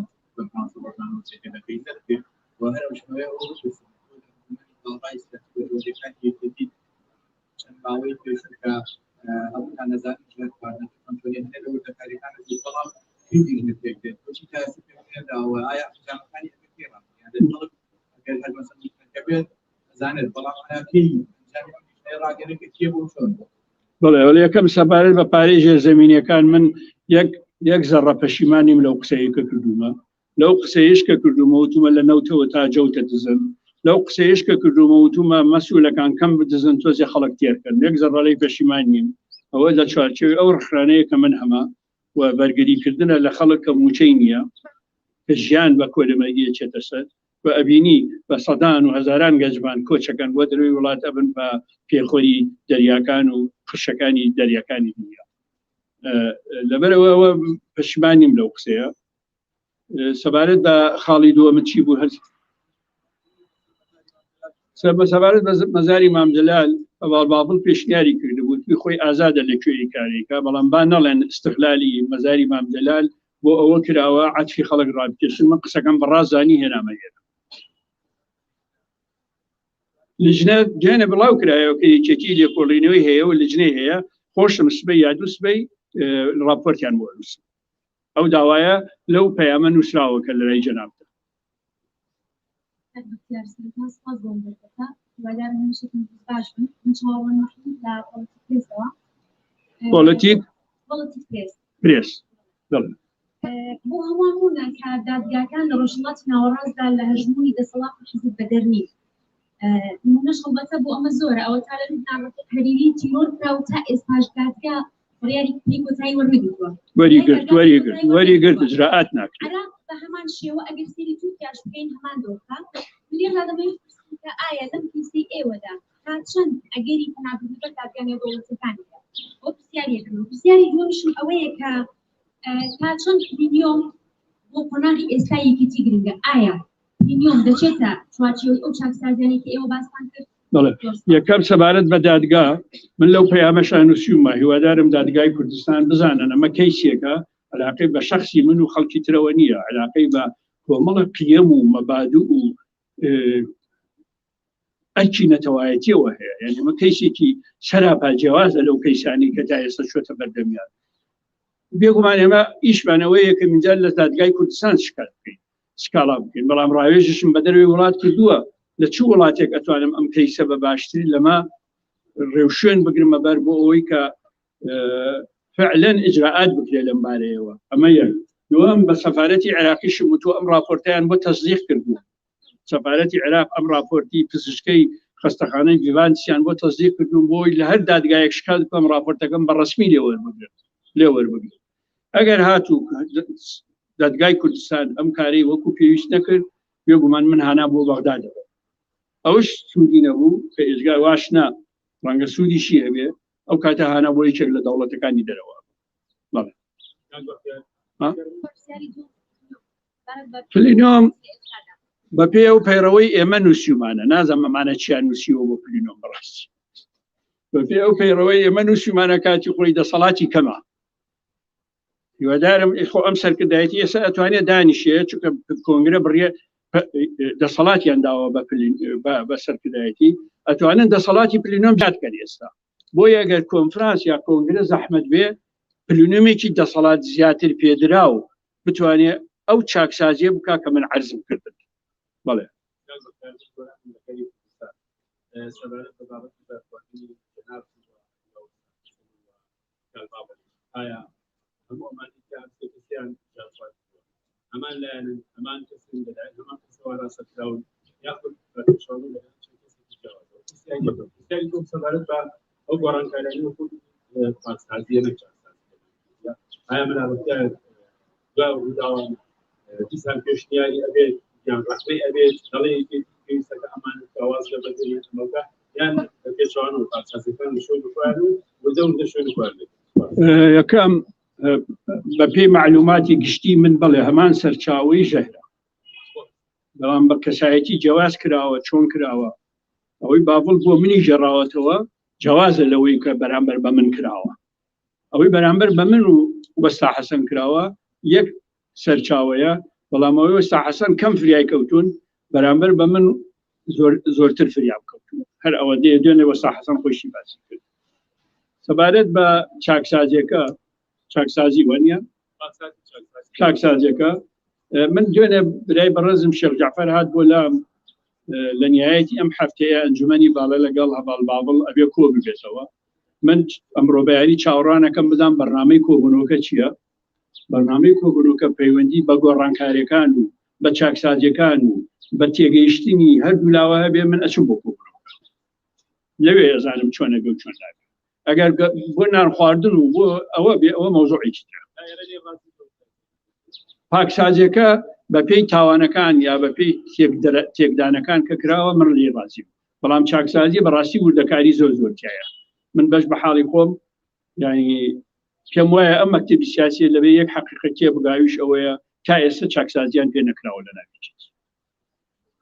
[SPEAKER 2] وهنا مش
[SPEAKER 1] بەڵێ ولی یەکەم سەبارەت بە پارێژە زەمینیەکان من یەک زەڕە پەشیمانیم لەو قسەیە کە کردومە لەو قسەیش کە کردومە وتومە لە نەوتەوە تا جەوتە دزن لەو قسەیش کە کردومە وتومە مەسئولەکان کەم بدزن تۆزی خەڵک تێرکەن یەک زەڕەی پەشیمان نیم ئەوە لە چوارچێوی ئەو ڕخرانەیە کە من هەمە و بەرگریکردنە لە خەڵک کە موچەی نییە کە ژیان بە کۆلەمەگیە چێتە سەر و ئەبینی بە سەدان و هەزاران گەنجمان کۆچەکەن بۆ دەروی وڵات ئەبن بە پێخۆری دەریاکان و قشەکانی دەریاکانی دنیا لەبەرەوە ئەوە پەشیمانیم لەو قسەیە سەبارەت بە خاڵی دووەمت چی بوو هەر سەبارەت بە مەزاری مام جەلال بابڵ پێشنیاری کردبوو توی خۆی ئازادە لەکوێی کارێکە بەڵام با نەڵێن استقلالی مەزاری مام جەلال بۆ ئەوە کراوە عەتفی خەڵک ڕابکێشن من قسەکەم بەڕازانی هێنامە هێنا لجنە گیانە بڵاو کرایەوە کە یەکێتی لێکۆڵینەوەی هەیە و لجنەی هەیە خۆشم سبەی یا دوو سبەی راپۆرتیان بۆ نووسن ئەو داوایە لەو پەیامە نووسراوەکە لەلای جەنابتە پۆلیتیک پرێس بەڵێ
[SPEAKER 6] بۆ هەمووانمونە کە دادگاکان لە ڕۆژهەڵاتی ناوەڕاستدا لە هەژمونی دەسەڵاتی حیزب بەدەرنی نمونەش هەڵبەتە بۆ ئەمە زۆرە ئەوە تا لە ناڕەتی هەریری تیرۆر کرا و تا ئێستاش دادگا بڕیاری کۆتایی وەرنەگرتووە
[SPEAKER 1] وەریگرت اجراءات ناکرێت
[SPEAKER 6] عراق بە هەمان شێوە ئەگەر سێری تورکیاش بکەین هەمان دۆخە لێرا دەمەوێت کە ئایا لەم کیسەی ئێوەدا تا چەند ئەگەری پەنابردنەکە دادگای دەوڵەتەکانیدا بۆ پرسیارێکم پرسیاری دووەمشم ئەوەیە کە تا چەند پریمیۆم بۆ قۆناغی ئێستا یەکێتی گرنگە ئایا پریمیۆم دەچێتە چوارچێوەی ئەو چاکسازیانەی کە ئێوە باسان کرد
[SPEAKER 1] بەڵێ یەکەم سەبارەت بە دادگا من لەو پەیامەشان نووسیومە هیوادارم دادگای کوردستان بزانن ئەمە کەیسێکە علاقەی بە شەخصی من و خەڵکی ترەوە نییە علاقەی بە کۆمەڵە قیەم و مەبادوو و ئەرکی نەتەوایەتیەوە هەیە یعنی ئەمە کەیسێکی سەراپا جیاوازە لەو کەیسانی کە تا ئێستا چۆتە بەردەمیان بێگومان ئێمە ئیشمانەوەیە کە منجال لە دادگای کوردستان شکات بکەین سکاڵا بکەین بەڵام ڕاوێژشم بە دەروی وڵات کردووە لە چ وڵاتێک ئەتوانم ئەم کەیسە بە باشتری لەمە ڕێوشێن بگرمە بەر بۆ ئەوەی کە فعلا ئجراءات بکرێت لەم بارەیەوە ئەمە یەک دووەم بە سەفارەتی عێراقیشم وتووە ئەم راپۆرتیان بۆ تەزدیق کردبوو سەفارەتی عێراق ئەم راپۆرتی پزیشکەی خستەخانەی ڤیڤانسیان بۆ تەزدیق کردوون بۆی لە هەر دادگایەک شکات بکەم راپۆرتەکەم بە ڕەسمی لێوەربگرێت ئەگەر هاتوو دادگای کوردستان ئەم کارەی وەکو پێویست نەکرد بێگومان من هانا بۆ بەغدادەوە ئەوش سوودی نەبوو کە ئێزگای واشنا ڕەنگە سوودیشی هەبێ ئەو کاتە هانا بۆ یەکێک لە دەوڵەتەکانی دەرەوە بەڵێ پلینۆم بە پێ و پەیڕەوەی ئێمە نووسیمانە نازانم ئەمانە چیان نووسیوە بۆ پلینۆم بەڕاستی بە پێ ئەو پەیڕەوەی ئێمە نووسیمانە کاتی خۆی دەسەڵاتی کەمە هیوادارم خۆ ئەم سەرکردایەتی ئێستا ئەتوانێت دانیشێت چونکە کۆنگرە بڕیە دەسەڵاتیان داوە بە سەرکردایەتی ئەتوانن دەسەڵاتی پلینۆم جاتکەن ئێستا بۆیە ئەگەر کۆنفرانس یا کۆنگرە زەحمەت بێ پلینۆمێکی دەسەڵات زیاتر پێدرا و بتوانێت ئەو چاکسازیە بکا کە من عەرزم کردن بەڵێ
[SPEAKER 3] امان لا امان كسر امان كسر راستاون ياخذ شغل يعني يكون سبارت با او قران كان يكون فاستازيه نشا هاي من الاشياء جاء وداوم انسان كشنياري ابي يعني رحبي ابي خلي كيف امان جواز بدل الموقع يعني كيشانو فاستازيه كان شو بفعلوا وزود شو بفعلوا
[SPEAKER 1] يكم بەپێی معلوماتی گشتی من بڵێ هەمان سەرچاوی ژەهرە بەڵام بە کەسایەتی جیاواز کراوە چۆن کراوە ئەوەی باڵ بۆ منی ژێڕاوەتەوە جیاوازە لەوەی کە بەرامبەر بە من کراوە ئەوەی بەرامبەر بە من و وەستا حەسەن کراوە یەک سەرچاوەیە بەڵام ئەوەی وەستا حەسەن کەم فریای کەوتون بەرامبەر بە من زۆرتر فریام کەوتون هەر ئەوە دوێنێ وەستا حەسەن خۆشی باسی کرد سەبارەت بە چاکسازیەکە چاکسازی وانە چاکسازیەکە من دوێنێ برای بەڕێزم شێخ جعفەر هات بۆ لام لە نهایەتی ئەم هەفتەیە ئەنجومەنی باڵە لەگەڵ هەڤاڵ باڵ ئەبێ کۆ ببێتەوە من ئەمڕۆ بەیانی چاوەڕانەکەم بدام بەرنامەی کۆبوونەوەکە چییە بەرنامەی کۆبوونەوەکە پەیوەندی بە گۆڕانکاریەکان و بە چاکسازیەکان و بە تێگەیشتنی هەردوو لاوە هەبێ من ئەچم بۆ کۆبوونەوەکە لەوێ ئەزانم چۆنە بێ و چۆن ناکە ئەگەر بۆ نان خواردن و بۆ ئەوە بێ ئەوە مەوزوعێکی ترە پاکسازیەکە بە پێی تاوانەکان یا بە پێی تێکدانەکان کە کراوە من لێ ڕازیم بەڵام چاکسازی بەڕاستی وردەکاری زۆر زۆرتیایە من بەش بە حاڵی خۆم یعنی پێم وایە ئەم مەکتەبی سیاسی لەبێ یەک حەقیقەتیە بگاویش ئەوەیە تا ئێستا چاکسازیان پێ نەکراوە لە ناوی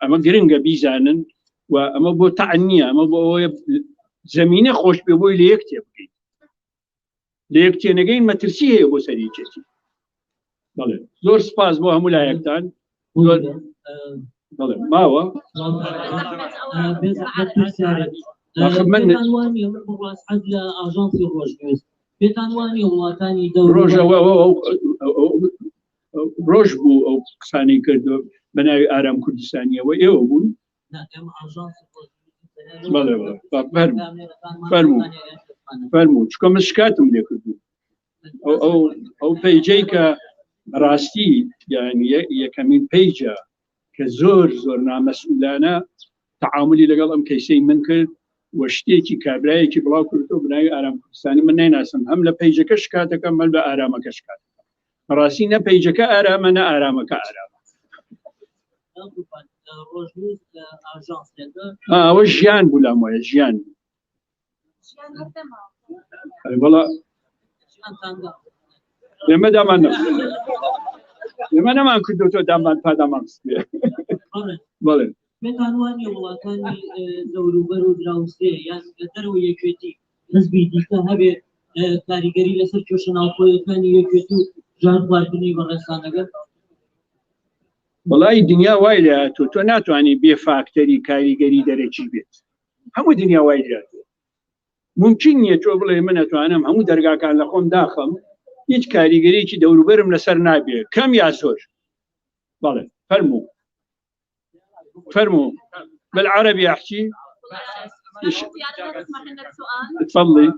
[SPEAKER 1] ئەمە گرنگە بیزانن و ئەمە بۆ تەعەن نییە ئەمە بۆ ئەوەیە زمینە خۆش پێ بۆی لە یەک تێ بکەیت لە یەک تێنەگەین مەترسی هەیە بۆ سەریکێتی بەڵێ زۆر سپاس بۆ هەموو لایەکتان بەڵێ ماوە ڕۆژ بوو ئەو قسانەی کردو بە ناوی ئارام کوردستانیەوە ئێوە بوون فەرموو چکە من شکاتم لێ کردو او بيجيك راستي يعني يكمين بيجا كزور زورنا مسؤولانا تعاملي لقل ام كيسي منك وشتيكي كابرايكي بلاو كرتو بناي ارام كردستاني من ناسم هم لبيجا كشكاتا كمل بارام كشكاتا راسينا بيجا كارامنا ارامك ارام وجيان بولا مويا جيان والله لما دام لما أنا ما كنت دام هذا ما أصلي والله
[SPEAKER 7] بتانواني والله كان دورو برو دراوسي يعني تروي يكتي بس بيدي كهبة كاريجري لسر كوشنا وقوي كان يكتو جان باردني برسانة
[SPEAKER 1] والله الدنيا وايلة تو يعني بفاكتوري كاريجري درجي بيت هم الدنيا وايلة ممكن يتوبل منه تو أنا هم درجة كان لقوم داخل هیچ کاریگەریی دەوروبەرم لەسەر نابێ کەم یا زۆر بەڵێ فەرموو بالعربي احكي تفضلي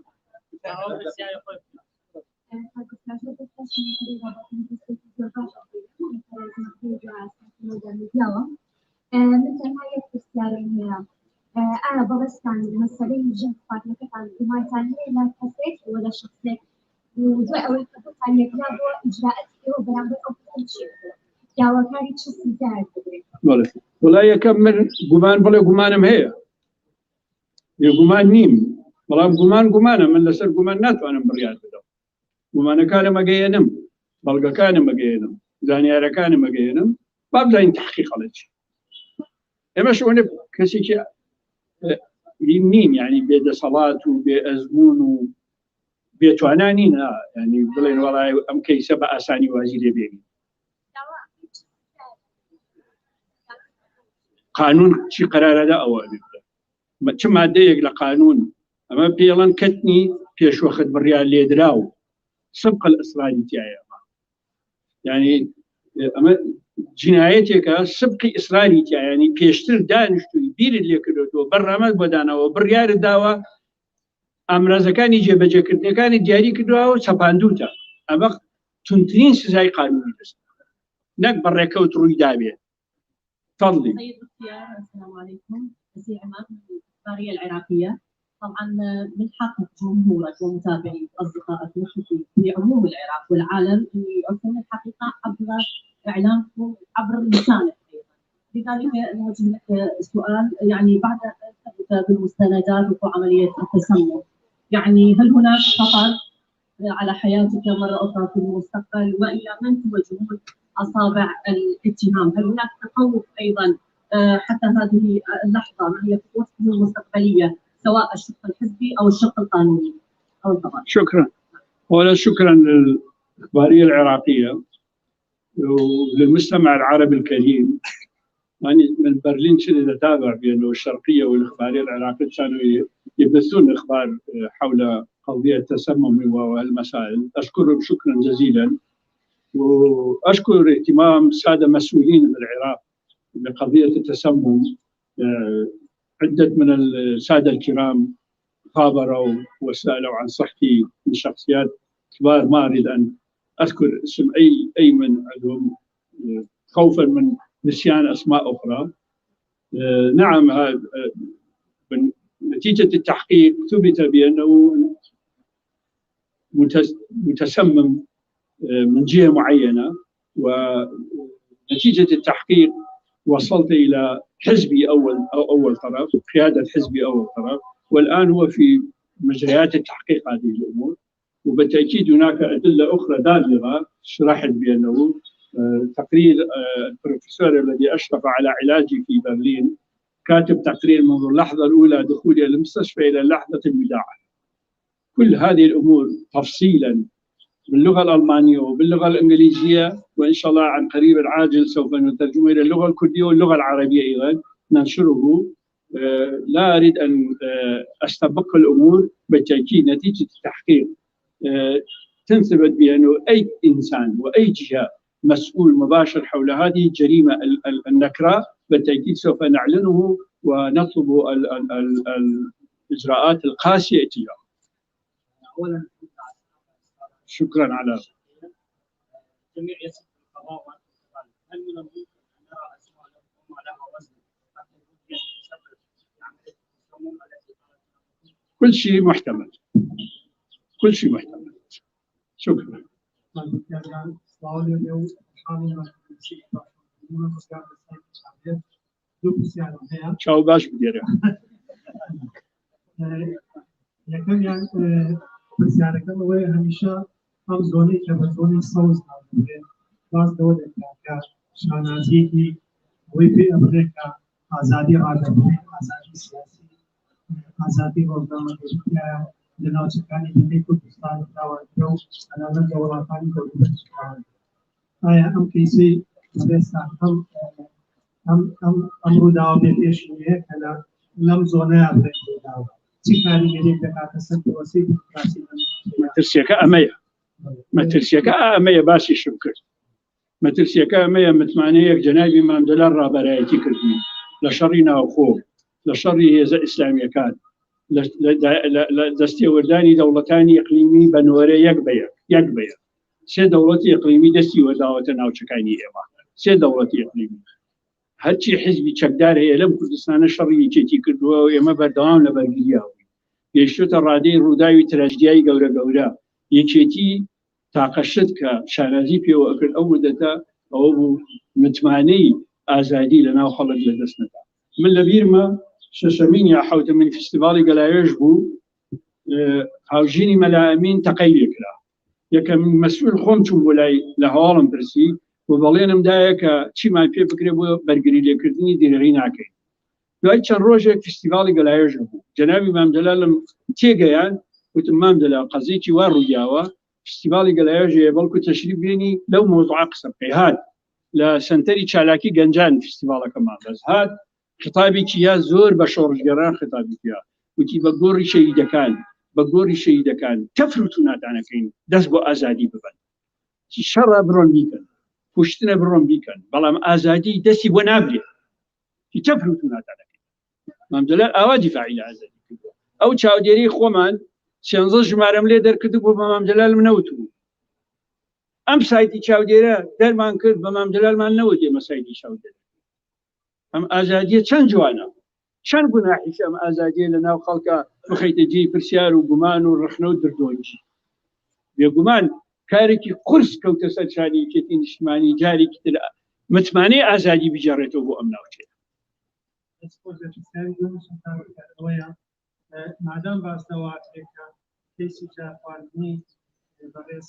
[SPEAKER 6] مثل هاي التسيارين أنا ببستان مسألة الجنس فاتنة عن ما تانية لا حسيت ولا شخصيت ودوای ئەوەی کەتان یەکلا بۆ ئیجراءەتی ئەوە بەرامبەر ئەو چی داواکاری چ سزار بدرێت
[SPEAKER 1] وڵای یەکەم من گومان بڵێ گومانم هەیە گومان نیم بەڵام گومانە من لەسەر گومان ناتوانم بڕیار بدەم گومانەکانم ئەگەیەنم بەڵگەکانم ئەگەیەنم زانیارەکانم ئەگەیەنم با بزانین تحقیقەڵێکی ئێمە شەوانە کەسێکی نین یعنی بێدەسەڵات و بێ ئەزمون و بێتوانانی نا يعني بڵێن وەڵای ئەم کەیسە بە ئاسانی وازی لێ بێنی قانون چی قەرارەدا ئەوە چ مادەیەک لە قانون ئەمە پێڵەن کەتنی پێشوەخت بڕیار لێدراو سبق الإصراری تایە يعني ئەمە جنایەتێکە سبقی ئیسراری تایە يعني پێشتر دانیشتووی بیرت لێ کردوتەوە بەڕامەت بۆدانەوە بڕیارت داوە ئامرازەکانی جێبەجێکردنەکانی دیاری کردووە و چەپاندووتە ئەمە تونترین سزای قانونی دەست نەک بەڕێکەوت ڕووی دابێت تفضلي.
[SPEAKER 7] السلام عليكم. أسي عماد من الإخبارية العراقية. طبعا من حق جمهورك ومتابعي أصدقائك المشرفين في عموم العراق والعالم أن يعرفون الحقيقة عبر إعلامكم عبر لسانك أيضا. لذلك نوجه لك سؤال يعني بعد أن ثبت بالمستندات وفي عملية التسمم يعني هل هناك خطر على حياتك مرة أخرى في المستقبل وإلى من توجهون أصابع الاتهام؟ هل هناك تخوف أيضا حتى هذه اللحظة من هي خطوتكم المستقبلية سواء الشق الحزبي أو الشق القانوني أو القضائي؟
[SPEAKER 1] شكرا. أولا شكرا للإخبارية العراقية وللمستمع العربي الكريم. يعني من برلين كنت أتابع بأنه الشرقية والإخبارية العراقية كانوا يبثون إخبار حول قضية التسمم والمسائل. أشكرهم شكرا جزيلا وأشكر اهتمام السادة مسؤولين بالعراق بقضية التسمم. عدة من السادة الكرام خابروا وسألوا عن صحتي من شخصيات كبار، ما أريد أن أذكر اسم أي من عندهم خوفا من نسيان أسماء أخرى. نعم، نتيجة التحقيق ثبت بأنه متسمم من جهة معينة، ونتيجة التحقيق وصلت إلى حزبي أول طرف، قيادة حزبي أول طرف، والآن هو في مجريات التحقيق هذه الأمور. وبالتأكيد هناك أدلة أخرى دامغة شرحت بأنه تقرير البروفيسور الذي أشرف على علاجي في برلين كاتب تقرير منذ اللحظة الأولى دخولي إلى المستشفى إلى لحظة الوداع. كل هذه الأمور تفصيلا باللغة الألمانية وباللغة الإنجليزية، وإن شاء الله عن قريب العاجل سوف نترجمه إلى اللغة الكردية واللغة العربية أيضا ننشره. لا أريد أن أستبق الأمور. بالتأكيد نتيجة التحقيق تنثبت بأنه أي إنسان وأي جهة مسؤول مباشر حول هذه الجريمة النكراء بالتأكيد سوف نعلنه ونطلب الإجراءات القاسية تجاهه. شكرا على
[SPEAKER 8] جميع يسر القضاء والانتقال، هل من الممكن ان نرى اسماء لهم لها وزن حتى يسبب عمليه السموم التي قالت؟
[SPEAKER 1] كل شيء محتمل، كل شيء محتمل. شكرا. شاو باش بديره.
[SPEAKER 3] یەکەم یان پرسیارەکەم ئەوەیە هەمیشە ئەم زۆنەی کە بە زۆنی سەوز ناوبێت باس لەوە دەکات کە شانازیەکی ئەوەی پێ ئەبرێت کە ئازادی ڕادەبوونی، ئازادی سیاسی، ئازادی ڕۆژنامەنووسیە لە ناوچەکانی هەندێک کوردستان داوانکرا و ئەنامەت لە وڵاتانی گەورەتران. ئایا ئەم کەیسەی ئێستا ئەم ڕووداوە بێ پێشینەیە کە لەم زۆنەیە بێت ڕووداوە؟
[SPEAKER 1] مەترسیەکە ئەمەیە، مەترسیەکە ئەمەیە باسی شم کرد. مەترسیەکە ئەمەیە متمانەیەک جەنابی مامدەلار ڕابەرایەتی کردی لە شەڕی ناوخۆ، لە شەڕی هێزە ئیسلامیەکان، لە دەستێوەردانی دەوڵەتانی ئیقلیمی بە نوەرە یەک بە یەک. سێ دەوڵەتی ئیقلیمی دەستی وەداوەتە ناوچەکانی ئێمە، سێ دەوڵەتی ئیقلیمی. هەرچی حزبی چەکدار هەیە لەم کوردستانە شەڕی یەکێتی کردووە و ئێمە بەردەوام لە بەرگریاوی گەیشتوتە ڕادەی ڕووداوی تراژدیایی گەورە یەکێتی تاقەشت کە شارازی پێوە ئەکرد ئەو مدەتە ئەوە بوو متمانەی ئازادی لە ناو خەڵک لەدەست نەدا. من لە بیرمە شەشەمین یا حەوتەمین فستیڤاڵی گەلایەش بوو، هاوژینی مەلا ئەمین تەقەی لێکرا. یەکەمین مەسئول خۆم چوون بۆ لای لە هەواڵم پرسی و بەڵێنم دایە کە چیمان پێ بکرێ بۆ بەرگری لێکردنی دیرەڕی ناکەین. دوای چەند ڕۆژێک فستیڤاڵی گەلایەش بوو، جەنابی مامدەلالم تێگەیان وتم مامدەلا قەزێکی وا ڕوویاوە، فستیڤاڵی گەلایەژەیە بەڵکو تەشریف بێنی لەو مۆزوعە قسە بکەی. هات لە سنتەری چالاکی گەنجان فستیڤاڵەکەمان بەس هات خطابێکی یا زۆر بە شۆڕژگەران خطابێکیا وتی بە گۆڕی شەهیدەکان، بە گۆڕی شەهیدەکان تەفروت و ناتانەکەین دەست بۆ ئازادی ببەن، شەڕە بڕۆن بیکەن، پوشتنە بڕۆن بیکەن، بەڵام ئازادی دەستی بۆ نابرێت تەفروت و ناتانەکەین. مامدەلار ئاوا دیفاعی لە ئازادی کردووە. ئەو چاودێری خۆمان 13 ژمارەم لێ دەرکردو بۆ بە مامدەلالم نەوتبوو. ئەم سایتی چاودێرە دەرمان کرد بە مامدەلالمان نەوت ئێمە سایتی چاودێرە. ئەم ئازادیە چەند جوانە، چەند گوناحیش ئەم ئازادیە لە ناو خەڵکە بخەیتە جێی پرسیار و گومان و ڕخنە و دردۆنی. بێگومان کارێکی قورس کەوتە سەر شانیکێتی نیشتمانی جارێکی تر متمانەی ئازادی بجێڕێتەوە بۆ ئەم ناوچەیە.
[SPEAKER 3] مادام باسەوە کەیسی جاخواردنی بەڕێز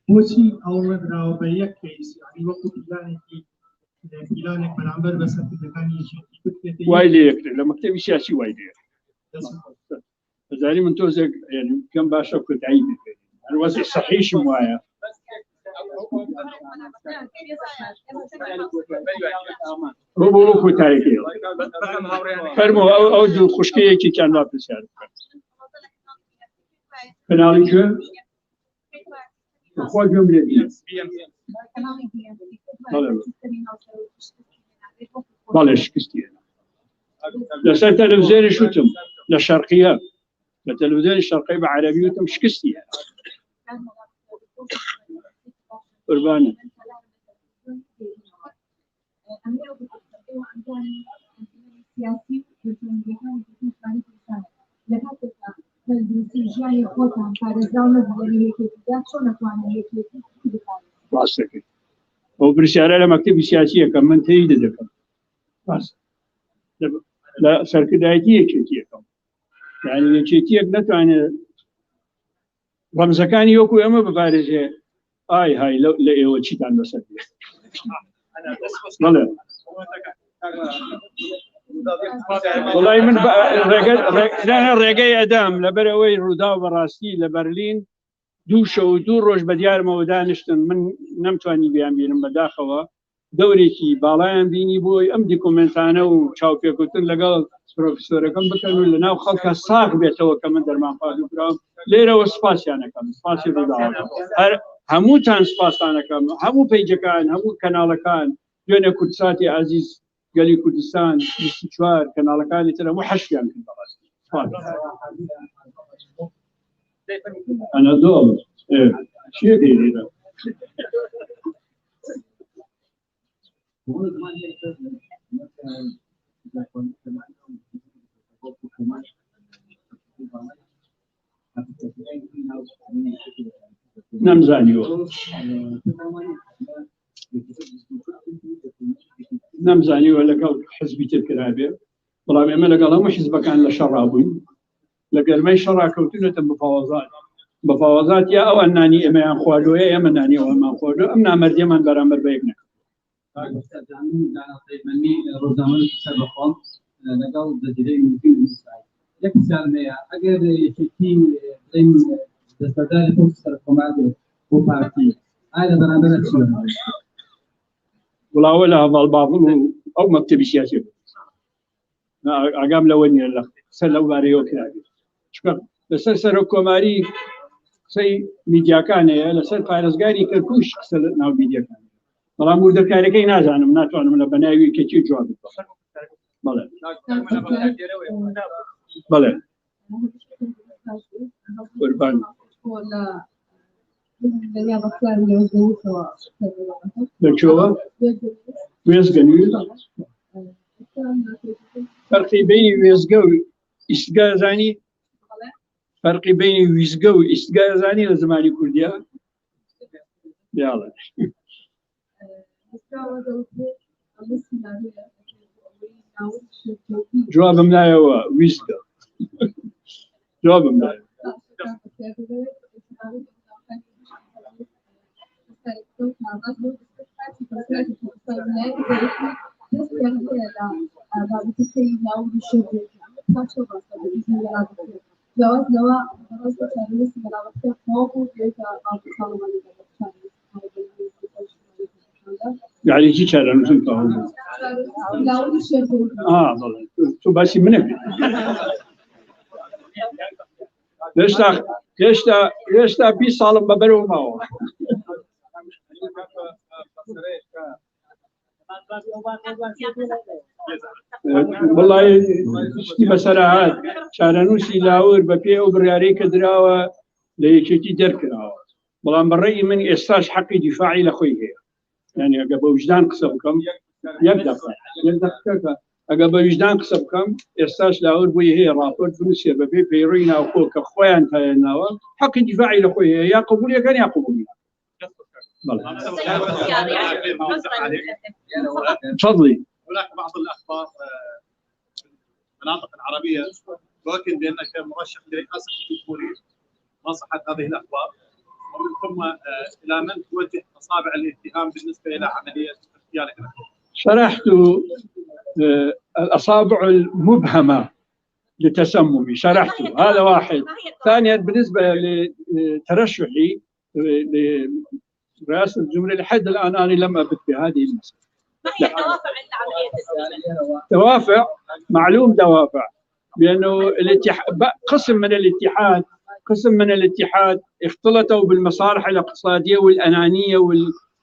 [SPEAKER 3] بۆچی ئەوە دراوە بە یەک کەیس، یعنی وەکو پیلانێک بەرامبەر بە سەرکردەکانی یەکێتی بکرێت؟
[SPEAKER 1] وای لێ یەکرێت لە مەکتەبی سیاسی وای لێ بەزاری من تۆزێک کەم باشە کۆتایی بکرێت هەروەزی سەحیشم وایە. بۆ کۆتاییەکە فەرمۆ ئەو دوو خوشکەیەکی چەند وا پرسیار بکەن. کەناڵی کوێ؟ خۆ گوێم لێ دیە. بەڵێ شکستیە. لەسەر تەلەڤیزیۆنی شوتم لە شەرقیە، لە تەلەڤیزیۆنی شەرقی بە عەرەبی وتم شکستیە. قوربانە. ڕاستەکەی ئەو پرسیارە لە مەکتەبی سیاسیەکەم من تەیید دەکەم. لە سەرکردایەتی یەکێتی یەکەم، یعنی یەکێتیەک نەتوانێت ڕەمزەکانی وەکو ئێمە بپارێزێ ئای های لە ئێوە چیتان بەسەر بێ. وڵای من ڕێگەی ئەدام لەبەر ئەوەی ڕوودا بەڕاستی لە بەرلین دوو شەو و دوو ڕۆژ بە دیارمەوە دانیشتن، من نەمتوانی بیان بینم بەداخەوە دەورێکی باڵایان بینی بۆی ئەم دیکۆمنتانە و چاوپێکوتن لەگەڵ پرۆفیسۆرەکەم بکەن و لە ناو خەڵکە ساغ بێتەوە کە من دەرمانپادوکراوم. لێرەوە سپاسیانەکەم، سپاسی ڕووداوەکەم، هەمووتان سپاسانەکەم، هەموو پەیجەکان، هەموو کەناڵەکان، دوێنێ کوردساتی عەزیز گەلی کوردستان 24 کەناڵەکانی تر هەموو حەشیان کرد بەڕاستی. أنا دول شيء هذا نمزانيو ولا قال حزبي الكرابير والله ما لقى مو حزبك كان لشرابي لقى ما شراك وتنو تم بفوازات يا او اناني اما ينخوادو يا مناني او ما خودو امنا مرجي من برامر بيبنا
[SPEAKER 3] مني روزنامه تصرفات لقال بدري ممكن مساعد يكسر ميا اگر يشتي ان دستدار تصرف معده هو بارتي هذا برامج شنو
[SPEAKER 1] ولا ولا هذا البعض او مكتب سياسي اقام لوني الله سلو باريو كلابي شكرا بس سر كوماري سي ميديا كان لسر فارزغاري كركوش سل ناو ميديا كان والله مود كاريكي نازع من ناتو من بناوي كتير جواب بله بله قربان
[SPEAKER 6] ولا الدنيا بخير اليوم سوا
[SPEAKER 1] بشوفه ويسجنوا فرق بين ويسجو استجازاني فرق بين ويسجو استجازاني لزماني كرديا يلا جواب ملاي هو ويسجو جواب ملاي يعني شيء كذا مثل كذا ضل شو بس منك ليش تا في صالم ببرو ما هو والله بسرعات شارنوسي لاور ببيع وبرياري كدراوة ليشتي دركراوة والله من رأيي من إستاش حقي دفاعي لأخوي يعني قبل وجدان قصبكم يبدأ قبل وجدان قصبكم إستاش لاور بوي هي رابط بروسيا ببيع بيروينا وخوك أخوان تايناوا حقي دفاعي لأخوي يا قبولي كان يا قبولي تفضلي.
[SPEAKER 2] هناك بعض الاخبار في المناطق العربيه تؤكد بانك مرشح لرئاسه الجمهوريه. ما صحت هذه الاخبار؟ ومن ثم الى من توجه اصابع الاتهام بالنسبه الى عمليه اغتيالك؟
[SPEAKER 1] شرحت الاصابع المبهمه لتسممي شرحته هذا واحد. ثانيا بالنسبه لترشحي رئاسة الجمهورية لحد الآن أنا لم أبت بهذه المسألة.
[SPEAKER 6] ما هي الدوافع عند عملية
[SPEAKER 1] دوافع معلوم دوافع بأنه الاتحاد قسم من الاتحاد اختلطوا بالمصالح الاقتصادية والأنانية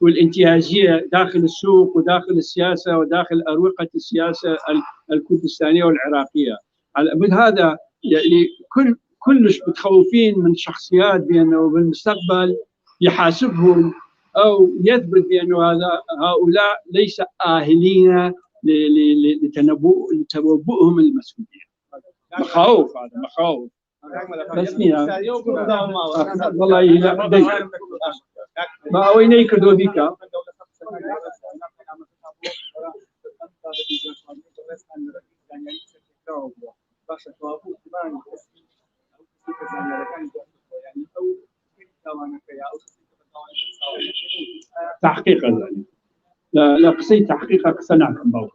[SPEAKER 1] والانتهازية داخل السوق وداخل السياسة وداخل أروقة السياسة الكردستانية والعراقية. من هذا يعني كلش متخوفين من شخصيات بأنه بالمستقبل يحاسبهم أو يثبت بأن هؤلاء ليس أهلين لتنبؤهم المسؤولية. مخاوف هذا مخاوف. بس والله لا ما ويني كدو بك تحقيق ذلك لا قصي تحقيقك سنعكم باوك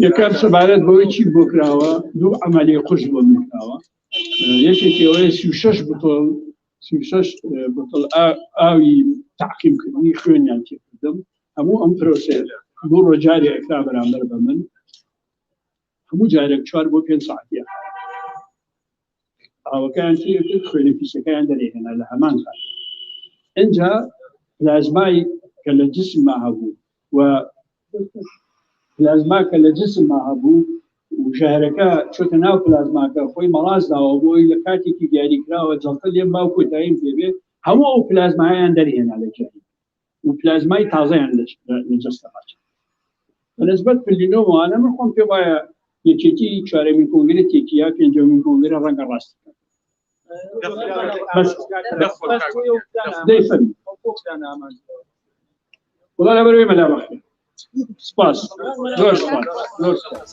[SPEAKER 1] یەکەم سەبارەت بەوەی چی بۆ کراوە دوو عەمەلی قورس بۆ من کراوە یەکێکی ئەوەیە 36 بوتڵ ئاوی تعقیمکردنی خوێنیان تێکردم هەموو ئەم پرۆسێ بۆ ڕۆژجارێ ئەکرا بەرامبەر بە من هەموو جارێک 4 بۆ 5 ساعتیە ئاوەکەیان تێکرد خوێنە پیسەکەیان دەرێهێنا لە هەمان کات ئەنجا پلازمای کە لە جسمما هەبوو و پلازما کە لە جسمما هەبوو وژارەکە چۆتە ناو پلازماکە خۆی مەڵاز داوە بۆی لە کاتێکی دیاریکراوە جەڵتە لێم باو کۆتاییم پێبێ هەموو ئەو پلازمایان دەرهێنا لە جاری و پلازمای تازەیان لە جەستەما بەنسبەت پلینۆمەوانە من خۆم پێ وایە یەکێتی چوارەمین کۆنگرە تێکیە پێنجەمین کۆنگرە ڕەنگە ڕاستەکە وڵا لەبەروێ مەلا بەخێ سپاس زۆر سپاس